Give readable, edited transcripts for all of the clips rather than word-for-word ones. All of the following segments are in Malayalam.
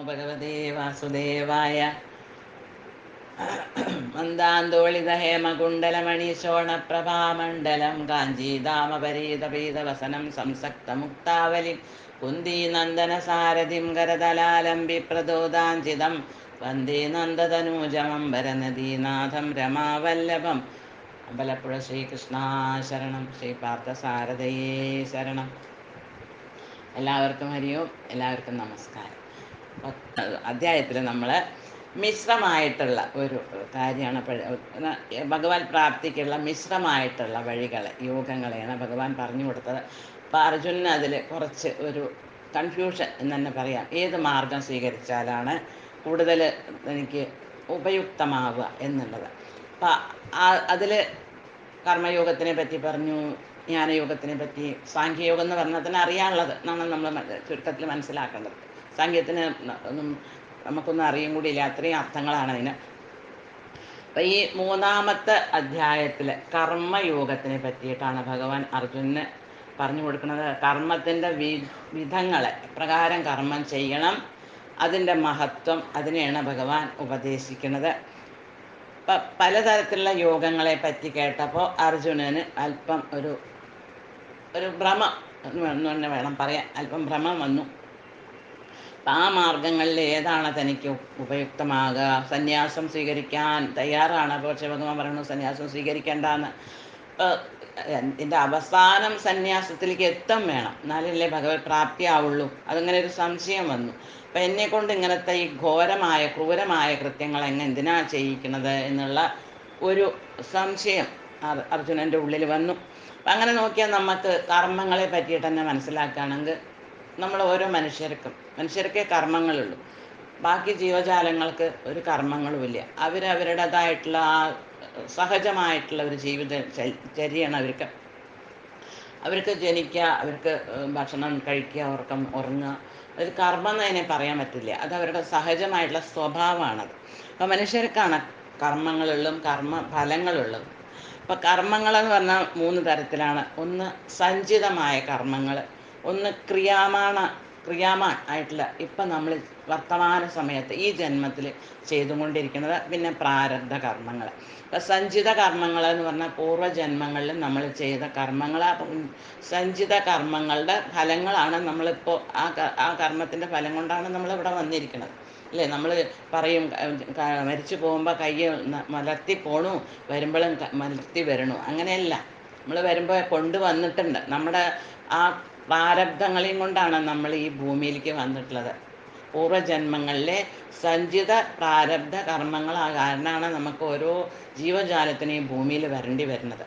ഭഗവതേ വാസുദേവായ. മന്ദാന്തോളിത ഹേമകുണ്ടലമണീശോണപ്രഭാമണ്ഡലം കാഞ്ചീദാമപരീതപീതവസനം സംസക്തമുക്താവലിം കുന്ദീനന്ദനസാരഥിം കരതലാലംബി പ്രദോദാഞ്ചിതം വന്ദേ നന്ദതനൂജമംബരനദീനാഥം രമാവല്ലഭം. അമ്പലപ്പുഴ ശ്രീകൃഷ്ണ ശരണം, ശ്രീ പാർത്ഥസാരഥയേ ശരണം. എല്ലാവർക്കും ഹരിയും, എല്ലാവർക്കും നമസ്കാരം. അധ്യായത്തിൽ നമ്മൾ മിശ്രമായിട്ടുള്ള ഒരു കാര്യമാണ് ഭഗവാൻ പ്രാപ്തിക്കുള്ള മിശ്രമായിട്ടുള്ള വഴികൾ, യോഗങ്ങളെയാണ് ഭഗവാൻ പറഞ്ഞു കൊടുത്തത്. അപ്പം അർജുനന് അതിൽ കുറച്ച് ഒരു കൺഫ്യൂഷൻ എന്ന് തന്നെ പറയാം. ഏത് മാർഗം സ്വീകരിച്ചാലാണ് കൂടുതൽ എനിക്ക് ഉപയുക്തമാവുക എന്നുള്ളത്. അപ്പം അതിൽ കർമ്മയോഗത്തിനെ പറ്റി പറഞ്ഞു, ജ്ഞാനയോഗത്തിനെ പറ്റി. സാഖ്യയോഗം എന്ന് പറഞ്ഞാൽ തന്നെ അറിയാനുള്ളത് എന്നാണ് നമ്മൾ ചുരുക്കത്തിൽ മനസ്സിലാക്കേണ്ടത്. സാഖ്യത്തിന് ഒന്നും നമുക്കൊന്നും അറിയും കൂടിയില്ല, അത്രയും അർത്ഥങ്ങളാണ് അതിന്. അപ്പം ഈ മൂന്നാമത്തെ അധ്യായത്തിൽ കർമ്മയോഗത്തിനെ പറ്റിയിട്ടാണ് ഭഗവാൻ അർജുനന് പറഞ്ഞു കൊടുക്കുന്നത്. കർമ്മത്തിൻ്റെ വിധങ്ങളെ, പ്രകാരം കർമ്മം ചെയ്യണം, അതിൻ്റെ മഹത്വം, അതിനെയാണ് ഭഗവാൻ ഉപദേശിക്കുന്നത്. അപ്പം പലതരത്തിലുള്ള യോഗങ്ങളെ പറ്റി കേട്ടപ്പോൾ അർജുനന് അല്പം ഒരു ഭ്രമം എന്ന് തന്നെ വേണം പറയാൻ, അല്പം ഭ്രമം വന്നു. അപ്പം ആ മാർഗങ്ങളിൽ ഏതാണ് തനിക്ക് ഉപയുക്തമാകുക? സന്യാസം സ്വീകരിക്കാൻ തയ്യാറാണ്, പക്ഷേ ഭഗവാൻ പറയുന്നു സന്യാസം സ്വീകരിക്കേണ്ടെന്ന്. ഇതിൻ്റെ അവസാനം സന്യാസത്തിലേക്ക് എത്തും വേണം, എന്നാലല്ലേ ഭഗവത് പ്രാപ്തിയാവുള്ളൂ. അതങ്ങനെ ഒരു സംശയം വന്നു. അപ്പം എന്നെക്കൊണ്ട് ഇങ്ങനത്തെ ഈ ഘോരമായ ക്രൂരമായ കൃത്യങ്ങൾ എന്തിനാ ചെയ്യിക്കുന്നത് എന്നുള്ള ഒരു സംശയം അർജുനൻ്റെ ഉള്ളിൽ വന്നു. അപ്പം അങ്ങനെ നോക്കിയാൽ നമുക്ക് കർമ്മങ്ങളെ പറ്റിയിട്ട് തന്നെ മനസ്സിലാക്കുകയാണെങ്കിൽ നമ്മൾ ഓരോ മനുഷ്യർക്കേ കർമ്മങ്ങളുള്ളൂ. ബാക്കി ജീവജാലങ്ങൾക്ക് ഒരു കർമ്മങ്ങളുമില്ല. അവരവരുടേതായിട്ടുള്ള ആ സഹജമായിട്ടുള്ള ഒരു ജീവിത ചര്യയാണ് അവർക്ക് ജനിക്കുക, അവർക്ക് ഭക്ഷണം കഴിക്കുക, ഉറങ്ങുക. ഒരു കർമ്മം എന്ന് അതിനെ പറയാൻ പറ്റില്ല, അത് അവരുടെ സഹജമായിട്ടുള്ള സ്വഭാവമാണത്. അപ്പം മനുഷ്യർക്കാണ് കർമ്മങ്ങളുള്ളതും കർമ്മഫലങ്ങളുള്ളതും. അപ്പം കർമ്മങ്ങളെന്ന് പറഞ്ഞാൽ 3 തരത്തിലാണ്. ഒന്ന് സഞ്ചിതമായ കർമ്മങ്ങൾ, ഒന്ന് ക്രിയാമാൺ ആയിട്ടുള്ള ഇപ്പം നമ്മൾ വർത്തമാന സമയത്ത് ഈ ജന്മത്തിൽ ചെയ്തുകൊണ്ടിരിക്കുന്നത്. പിന്നെ പ്രാരബ്ധ കർമ്മങ്ങൾ. അപ്പം സഞ്ചിത കർമ്മങ്ങൾ എന്ന് പറഞ്ഞാൽ പൂർവ്വജന്മങ്ങളിൽ നമ്മൾ ചെയ്ത കർമ്മങ്ങൾ. സഞ്ചിത കർമ്മങ്ങളുടെ ഫലങ്ങളാണ് നമ്മളിപ്പോൾ ആ കർമ്മത്തിൻ്റെ ഫലം കൊണ്ടാണ് നമ്മളിവിടെ വന്നിരിക്കുന്നത്, അല്ലേ? നമ്മൾ പറയും മരിച്ചു പോകുമ്പോൾ കൈ മലർത്തി പോണു, വരുമ്പോഴും മലർത്തി വരണു. അങ്ങനെയല്ല, നമ്മൾ വരുമ്പോൾ കൊണ്ടുവന്നിട്ടുണ്ട്. നമ്മുടെ ആ പ്രാരബ്ധങ്ങളെയും കൊണ്ടാണ് നമ്മൾ ഈ ഭൂമിയിലേക്ക് വന്നിട്ടുള്ളത്. പൂർവ്വജന്മങ്ങളിലെ സഞ്ചിത പ്രാരബ്ധ കർമ്മങ്ങൾ കാരണമാണ് നമുക്ക് ഓരോ ജീവജാലത്തിനും ഈ ഭൂമിയിൽ വരേണ്ടി വരുന്നത്.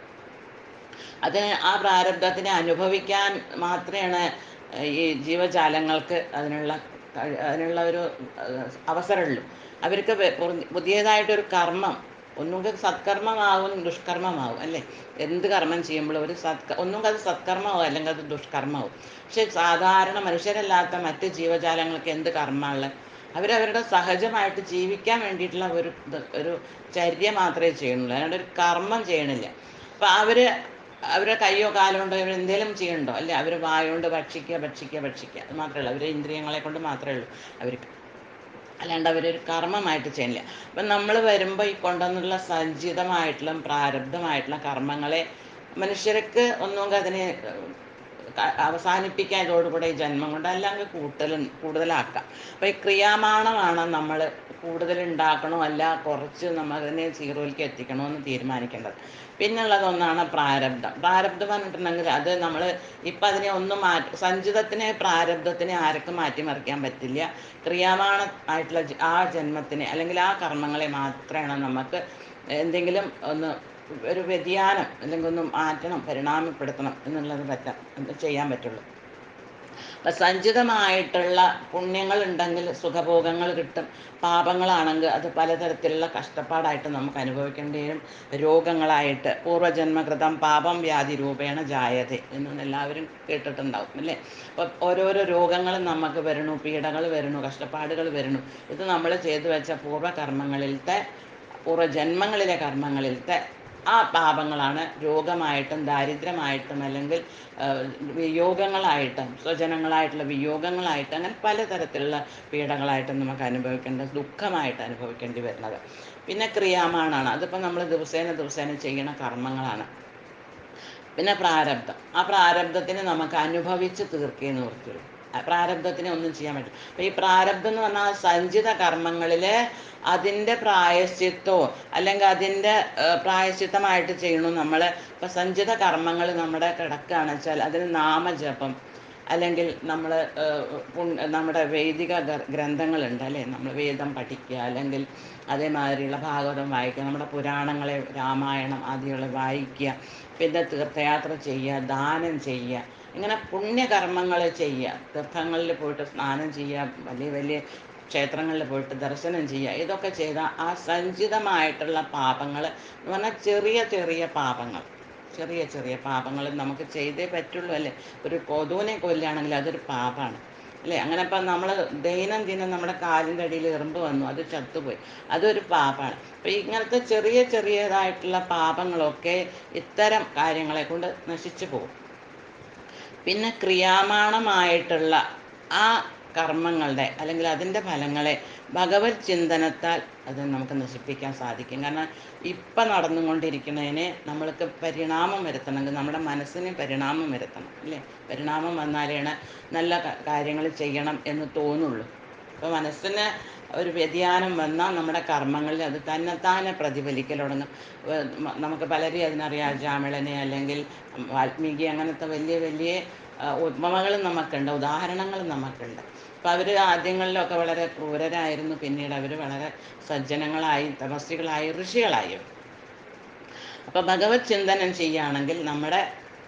അതിന് ആ പ്രാരബ്ധത്തിനെ അനുഭവിക്കാൻ മാത്രമാണ് ഈ ജീവജാലങ്ങൾക്ക് അതിനുള്ള ഒരു അവസരമുള്ളൂ. അവർക്ക് പുതിയതായിട്ടൊരു കർമ്മം, ഒന്നുകിൽ സത്കർമ്മമാവും ദുഷ്കർമ്മമാവും, അല്ലേ? എന്ത് കർമ്മം ചെയ്യുമ്പോഴും ഒന്നുകിൽ അത് സത്കർമ്മമാവും അല്ലെങ്കിൽ അത് ദുഷ്കർമ്മമാവും. പക്ഷെ സാധാരണ മനുഷ്യരല്ലാത്ത മറ്റ് ജീവജാലങ്ങൾക്ക് എന്ത് കർമ്മമുള്ളത്? അവരവരുടെ സഹജമായിട്ട് ജീവിക്കാൻ വേണ്ടിയിട്ടുള്ള ഒരു ചര്യ മാത്രമേ ചെയ്യുന്നുള്ളൂ, അല്ലാണ്ട് ഒരു കർമ്മം ചെയ്യണില്ല. അപ്പം അവരെ കയ്യോ കാലോ കൊണ്ട് അവരെന്തെങ്കിലും ചെയ്യണ്ടോ? അല്ലേ? അവർ വായുകൊണ്ട് ഭക്ഷിക്കുക അത് മാത്രമേ ഉള്ളൂ. അവരെ ഇന്ദ്രിയങ്ങളെ കൊണ്ട് മാത്രമേ ഉള്ളൂ അവർക്ക്, അല്ലാണ്ട് അവരൊരു കർമ്മമായിട്ട് ചെയ്യില്ല. അപ്പം നമ്മൾ വരുമ്പോൾ ഈ കൊണ്ടുവന്നുള്ള സഞ്ചിതമായിട്ടുള്ള പ്രാരബ്ധമായിട്ടുള്ള കർമ്മങ്ങളെ മനുഷ്യർക്ക് ഒന്നുകിൽ അതിനെ അവസാനിപ്പിക്കാൻ ഇതോടുകൂടെ ഈ ജന്മം കൊണ്ട്, അല്ലെങ്കിൽ കൂടുതലാക്കാം. അപ്പോൾ ഈ ക്രിയാമാണമാണ് നമ്മൾ കൂടുതൽ ഉണ്ടാക്കണോ അല്ല കുറച്ച് നമ്മളതിനെ സീറോയിലേക്ക് എത്തിക്കണോ എന്ന് തീരുമാനിക്കേണ്ടത്. പിന്നുള്ളതൊന്നാണ് പ്രാരബ്ധം. പ്രാരബ്ധം പറഞ്ഞിട്ടുണ്ടെങ്കിൽ അത് നമ്മൾ ഇപ്പം അതിനെ ഒന്നും സഞ്ചിതത്തിനെ പ്രാരബ്ധത്തിനെ ആർക്കും മാറ്റിമറിക്കാൻ പറ്റില്ല. ക്രിയാമാണമായിട്ടുള്ള ആ ജന്മത്തിനെ അല്ലെങ്കിൽ ആ കർമ്മങ്ങളെ മാത്രമാണ് നമുക്ക് എന്തെങ്കിലും ഒരു വ്യതിയാനം അല്ലെങ്കിൽ ഒന്ന് മാറ്റണം, പരിണാമപ്പെടുത്തണം എന്നുള്ളത് ചെയ്യാൻ പറ്റുള്ളൂ. അപ്പം സഞ്ചിതമായിട്ടുള്ള പുണ്യങ്ങൾ ഉണ്ടെങ്കിൽ സുഖഭോഗങ്ങൾ കിട്ടും. പാപങ്ങളാണെങ്കിൽ അത് പലതരത്തിലുള്ള കഷ്ടപ്പാടായിട്ട് നമുക്ക് അനുഭവിക്കേണ്ടി വരും. രോഗങ്ങളായിട്ട് പൂർവ്വജന്മകൃതം പാപം വ്യാധി രൂപേണ ജായതേ എന്നൊന്നും എല്ലാവരും കേട്ടിട്ടുണ്ടാവും, അല്ലേ? അപ്പം ഓരോരോ രോഗങ്ങൾ നമുക്ക് വരണു, പീഡകൾ വരണു, കഷ്ടപ്പാടുകൾ വരണു. ഇത് നമ്മൾ ചെയ്തു വെച്ച പൂർവ്വജന്മങ്ങളിലത്തെ കർമ്മങ്ങളിലത്തെ ആ പാപങ്ങളാണ് രോഗമായിട്ടും ദാരിദ്ര്യമായിട്ടും അല്ലെങ്കിൽ വിയോഗങ്ങളായിട്ടും സ്വജനങ്ങളായിട്ടുള്ള വിയോഗങ്ങളായിട്ടും അങ്ങനെ പലതരത്തിലുള്ള പീഡകളായിട്ടും നമുക്ക് ദുഃഖമായിട്ട് അനുഭവിക്കേണ്ടി വരുന്നത്. പിന്നെ ക്രിയാമാണാണ്, അതിപ്പോൾ നമ്മൾ ദിവസേന ചെയ്യുന്ന കർമ്മങ്ങളാണ്. പിന്നെ പ്രാരബ്ധം, ആ പ്രാരബ്ധത്തിന് നമുക്ക് അനുഭവിച്ച് തീർക്കേ നിവൃത്തിയുള്ളൂ. പ്രാരബ്ധത്തിനെ ഒന്നും ചെയ്യാൻ പറ്റും. അപ്പം ഈ പ്രാരബ്ധം എന്ന് പറഞ്ഞാൽ സഞ്ചിത കർമ്മങ്ങളിൽ അതിൻ്റെ പ്രായശ്ചിത്തോ അല്ലെങ്കിൽ അതിൻ്റെ പ്രായശ്ചിത്തമായിട്ട് ചെയ്യണു. നമ്മൾ ഇപ്പം സഞ്ചിത കർമ്മങ്ങൾ നമ്മുടെ കിടക്കുകയാണെന്ന് വെച്ചാൽ അതിന് നാമജപം അല്ലെങ്കിൽ നമ്മൾ നമ്മുടെ വൈദിക ഗ്രന്ഥങ്ങളുണ്ട് അല്ലേ, നമ്മൾ വേദം പഠിക്കുക അല്ലെങ്കിൽ അതേമാതിരിയുള്ള ഭാഗവതം വായിക്കുക, നമ്മുടെ പുരാണങ്ങളെ രാമായണം ആദികളെ വായിക്കുക, പിന്നെ തീർത്ഥയാത്ര ചെയ്യുക, ദാനം ചെയ്യുക, ഇങ്ങനെ പുണ്യകർമ്മങ്ങൾ ചെയ്യുക, തീർത്ഥങ്ങളിൽ പോയിട്ട് സ്നാനം ചെയ്യുക, വലിയ വലിയ ക്ഷേത്രങ്ങളിൽ പോയിട്ട് ദർശനം ചെയ്യുക, ഇതൊക്കെ ചെയ്താൽ ആ സഞ്ചിതമായിട്ടുള്ള പാപങ്ങൾ എന്ന് പറഞ്ഞാൽ ചെറിയ ചെറിയ പാപങ്ങൾ നമുക്ക് ചെയ്തേ പറ്റുള്ളൂ അല്ലേ. ഒരു കൊതുവിനെ കൊല്ലുകയാണെങ്കിൽ അതൊരു പാപമാണ് അല്ലേ. അങ്ങനെ ഇപ്പം നമ്മൾ ദൈനംദിനം നമ്മുടെ കാലിൻ്റെ അടിയിൽ എറുമ്പ് വന്നു, അത് ചത്തുപോയി, അതൊരു പാപമാണ്. അപ്പം ഇങ്ങനത്തെ ചെറിയതായിട്ടുള്ള പാപങ്ങളൊക്കെ ഇത്തരം കാര്യങ്ങളെ കൊണ്ട് നശിച്ചു പോകും. പിന്നെ ക്രിയാമാണമായിട്ടുള്ള ആ കർമ്മങ്ങളുടെ അല്ലെങ്കിൽ അതിൻ്റെ ഫലങ്ങളെ ഭഗവത് ചിന്തനത്താൽ അത് നമുക്ക് നശിപ്പിക്കാൻ സാധിക്കും. കാരണം ഇപ്പം നടന്നുകൊണ്ടിരിക്കുന്നതിനെ നമ്മൾക്ക് പരിണാമം വരുത്തണമെങ്കിൽ നമ്മുടെ മനസ്സിന് പരിണാമം വരുത്തണം അല്ലേ. പരിണാമം വന്നാലാണ് നല്ല കാര്യങ്ങൾ ചെയ്യണം എന്ന് തോന്നുള്ളൂ. അപ്പോൾ മനസ്സിന് ഒരു വ്യതിയാനം വന്നാൽ നമ്മുടെ കർമ്മങ്ങളിൽ അത് തന്നെത്താനെ പ്രതിഫലിക്കൽ തുടങ്ങും. നമുക്ക് പലരെയും അതിനറിയാം, ജാമിളനെ അല്ലെങ്കിൽ വാൽമീകി, അങ്ങനത്തെ വലിയ വലിയ ഉപമകളും നമുക്കുണ്ട്, ഉദാഹരണങ്ങളും നമുക്കുണ്ട്. അപ്പോൾ അവർ ആദ്യങ്ങളിലൊക്കെ വളരെ ക്രൂരരായിരുന്നു, പിന്നീട് അവർ വളരെ സജ്ജനങ്ങളായി, തപസ്വികളായി, ഋഷികളായി. അപ്പോൾ ഭഗവത് ചിന്തനം ചെയ്യുകയാണെങ്കിൽ നമ്മുടെ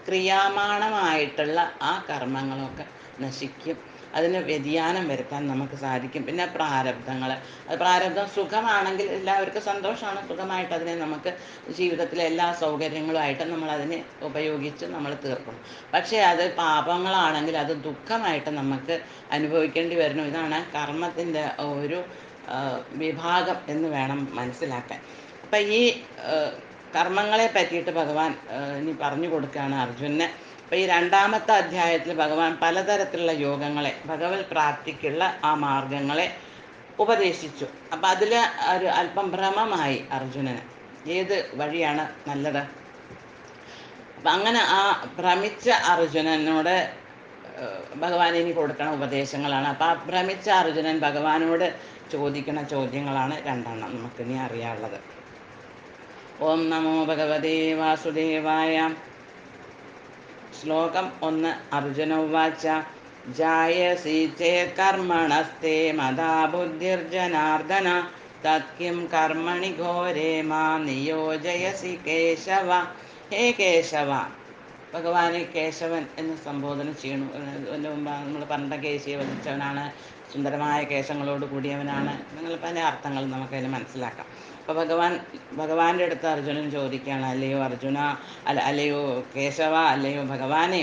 ക്രിയാമാണമായിട്ടുള്ള ആ കർമ്മങ്ങളൊക്കെ നശിക്കും, അതിന് വ്യതിയാനം വരുത്താൻ നമുക്ക് സാധിക്കും. പിന്നെ പ്രാരബ്ധങ്ങൾ, അത് പ്രാരബ്ധം സുഖമാണെങ്കിൽ എല്ലാവർക്കും സന്തോഷമാണ്, സുഖമായിട്ട് അതിനെ നമുക്ക് ജീവിതത്തിലെ എല്ലാ സൗകര്യങ്ങളുമായിട്ട് നമ്മളതിനെ ഉപയോഗിച്ച് നമ്മൾ തീർക്കണം. പക്ഷേ അത് പാപങ്ങളാണെങ്കിൽ അത് ദുഃഖമായിട്ട് നമുക്ക് അനുഭവിക്കേണ്ടി വരുന്നു. ഇതാണ് കർമ്മത്തിൻ്റെ ഒരു വിഭാഗം എന്ന് വേണം മനസ്സിലാക്കാൻ. അപ്പം ഈ കർമ്മങ്ങളെ പറ്റിയിട്ട് ഭഗവാൻ ഇനി പറഞ്ഞു കൊടുക്കുകയാണ് അർജുനന്. അപ്പോൾ ഈ രണ്ടാമത്തെ അധ്യായത്തിൽ ഭഗവാൻ പലതരത്തിലുള്ള യോഗങ്ങളെ, ഭഗവത് പ്രാപ്തിക്കുള്ള ആ മാർഗങ്ങളെ ഉപദേശിച്ചു. അപ്പം അതിൽ ഒരു അല്പം ഭ്രമമായി അർജുനന്, ഏത് വഴിയാണ് നല്ലത്. അപ്പം അങ്ങനെ ആ ഭ്രമിച്ച അർജുനനോട് ഭഗവാൻ ഇനി കൊടുക്കുന്ന ഉപദേശങ്ങളാണ്. അപ്പം ആ ഭ്രമിച്ച അർജുനൻ ഭഗവാനോട് ചോദിക്കുന്ന ചോദ്യങ്ങളാണ് രണ്ടെണ്ണം നമുക്കിനി അറിയാനുള്ളത്. ഓം നമോ ഭഗവതേ വാസുദേവായ. ശ്ലോകം 1. അർജുന ഉവാച ജായസി ചേത് കർമ്മണസ്തേ മതാ ബുദ്ധിർജനാർദ്ദന തത്കിം കർമ്മണി ഘോരേ മാം നിയോജയസി കേശവ. ഹേ കേശവ, ഭഗവാനെ കേശവൻ എന്ന് സംബോധന ചെയ്യണു. അതിൻ്റെ മുമ്പ് നമ്മൾ പറഞ്ഞ കേശിയെ വധിച്ചവനാണ്, സുന്ദരമായ കേശങ്ങളോട് കൂടിയവനാണ്, നിങ്ങൾ പല അർത്ഥങ്ങൾ നമുക്കതിൽ മനസ്സിലാക്കാം. അപ്പോൾ ഭഗവാന്റെ അടുത്ത് അർജുനൻ ചോദിക്കുകയാണ്, അല്ലയോ അർജുന, അല്ലയോ കേശവ, അല്ലയോ ഭഗവാനെ,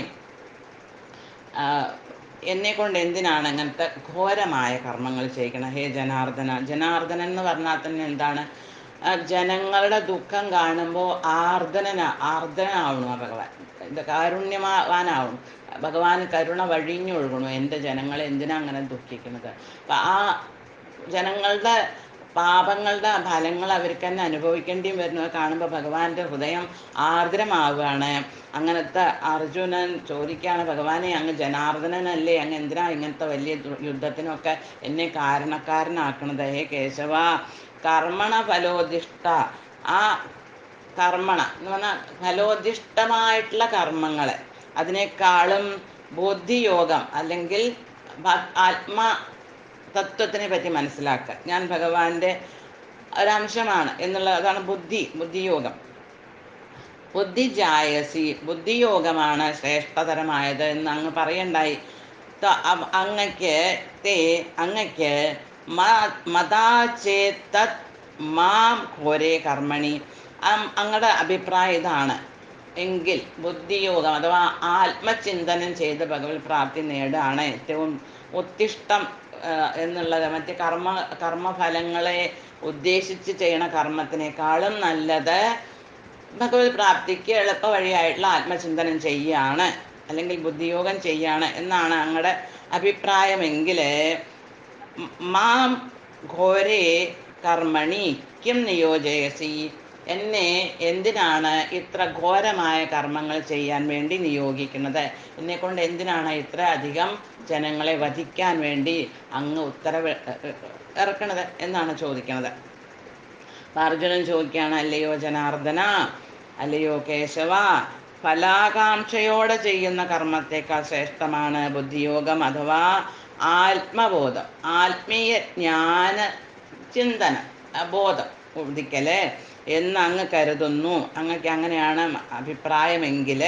എന്നെ കൊണ്ട് എന്തിനാണ് അങ്ങനത്തെ ഘോരമായ കർമ്മങ്ങൾ ചെയ്യിക്കണം. ഹേ ജനാർദ്ദന. ജനാർദ്ദനൻ എന്ന് പറഞ്ഞാൽ തന്നെ എന്താണ്, ജനങ്ങളുടെ ദുഃഖം കാണുമ്പോൾ ആർദ്രനാവണു ആ ഭഗവാൻ, കാരുണ്യവാനാവണം. ഭഗവാൻ കരുണ വഴിഞ്ഞൊഴുകണു, എൻ്റെ ജനങ്ങളെ എന്തിനാ അങ്ങനെ ദുഃഖിക്കുന്നത്. അപ്പം ആ ജനങ്ങളുടെ പാപങ്ങളുടെ ഫലങ്ങൾ അവർക്ക് തന്നെ അനുഭവിക്കേണ്ടി വരുന്നത് കാണുമ്പോൾ ഭഗവാന്റെ ഹൃദയം ആർദ്രമാവുകയാണ്. അങ്ങനത്തെ അർജുനൻ ചോദിക്കുകയാണ്, ഭഗവാനെ അങ്ങ് ജനാർദ്ദനനല്ലേ, അങ്ങ് എന്തിനാ ഇങ്ങനത്തെ വലിയ യുദ്ധത്തിനൊക്കെ എന്നെ കാരണക്കാരനാക്കണത്. ഹേ കേശവ, കർമ്മണ ഫലോദിഷ്ട, ആ കർമ്മണ എന്ന് പറഞ്ഞാൽ ഫലോദിഷ്ടമായിട്ടുള്ള കർമ്മങ്ങളെ അതിനേക്കാളും ബുദ്ധിയോഗം അല്ലെങ്കിൽ ആത്മാ തത്വത്തിനെ പറ്റി മനസ്സിലാക്കുക, ഞാൻ ഭഗവാന്റെ ഒരംശമാണ് അതാണ് ബുദ്ധിയോഗം. ബുദ്ധിജായസി, ബുദ്ധിയോഗമാണ് ശ്രേഷ്ഠതരമായത് എന്ന് അങ്ങ് പറയണ്ടായി. അങ്ങക്ക് മതാചേതത് മാം ഘോരേ കർമ്മണി, അങ്ങയുടെ അഭിപ്രായം ഇതാണ് എങ്കിൽ ബുദ്ധിയോഗം അഥവാ ആത്മചിന്തനം ചെയ്ത് ഭഗവത് പ്രാപ്തി നേടുകയാണ് ഏറ്റവും ഉത്തിഷ്ടം എന്നുള്ളത്. മറ്റ് കർമ്മഫലങ്ങളെ ഉദ്ദേശിച്ച് ചെയ്യണ കർമ്മത്തിനേക്കാളും നല്ലത് ഭഗവത് പ്രാപ്തിക്ക് എളുപ്പ വഴിയായിട്ടുള്ള ആത്മചിന്തനം ചെയ്യാണ്, അല്ലെങ്കിൽ ബുദ്ധിയോഗം ചെയ്യാണ് എന്നാണ് അങ്ങയുടെ അഭിപ്രായമെങ്കിൽ മാം ഘോരേ കർമ്മണി കിം നിയോജയസി, എന്നെ എന്തിനാണ് ഇത്ര ഘോരമായ കർമ്മങ്ങൾ ചെയ്യാൻ വേണ്ടി നിയോഗിക്കുന്നത്? എന്നെക്കൊണ്ട് എന്തിനാണ് ഇത്ര അധികം ജനങ്ങളെ വധിക്കാൻ വേണ്ടി അങ്ങ് ഉത്തരവ് ഇറക്കണത് എന്നാണ് ചോദിക്കുന്നത്. അർജുനൻ ചോദിക്കുകയാണ്, അല്ലയോ ജനാർദ്ദന, അല്ലയോ കേശവ, ഫലാകാംക്ഷയോടെ ചെയ്യുന്ന കർമ്മത്തേക്കാൾ ശ്രേഷ്ഠമാണ് ബുദ്ധിയോഗം അഥവാ ആത്മബോധം, ആത്മീയ ജ്ഞാന ചിന്തനം, ബോധം ഉദിക്കല് എന്ന് അങ്ങ് കരുതുന്നു. അങ്ങക്ക് അങ്ങനെയാണ് അഭിപ്രായമെങ്കിൽ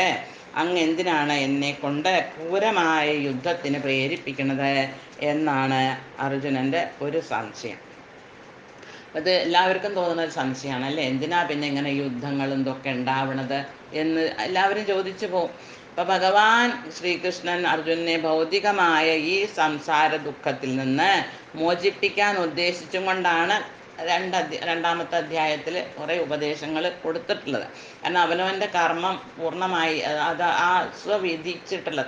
അങ്ങ് എന്തിനാണ് എന്നെ കൊണ്ട് ക്രൂരമായ യുദ്ധത്തിന് പ്രേരിപ്പിക്കുന്നത് എന്നാണ് അർജുനൻ്റെ ഒരു സംശയം. അത് എല്ലാവർക്കും തോന്നുന്ന ഒരു സംശയമാണ് അല്ലേ, എന്തിനാ പിന്നെ ഇങ്ങനെ യുദ്ധങ്ങളും ഇതൊക്കെ ഉണ്ടാവണത് എന്ന് എല്ലാവരും ചോദിച്ചു പോകും. അപ്പം ഭഗവാൻ ശ്രീകൃഷ്ണൻ അർജുനനെ ഭൗതികമായ ഈ സംസാര ദുഃഖത്തിൽ നിന്ന് മോചിപ്പിക്കാൻ ഉദ്ദേശിച്ചും കൊണ്ടാണ് രണ്ടാമത്തെ അധ്യായത്തിൽ കുറേ ഉപദേശങ്ങൾ കൊടുത്തിട്ടുള്ളത്. കാരണം അവനവൻ്റെ കർമ്മം പൂർണ്ണമായി അത് ആ സ്വവിധിച്ചിട്ടുള്ള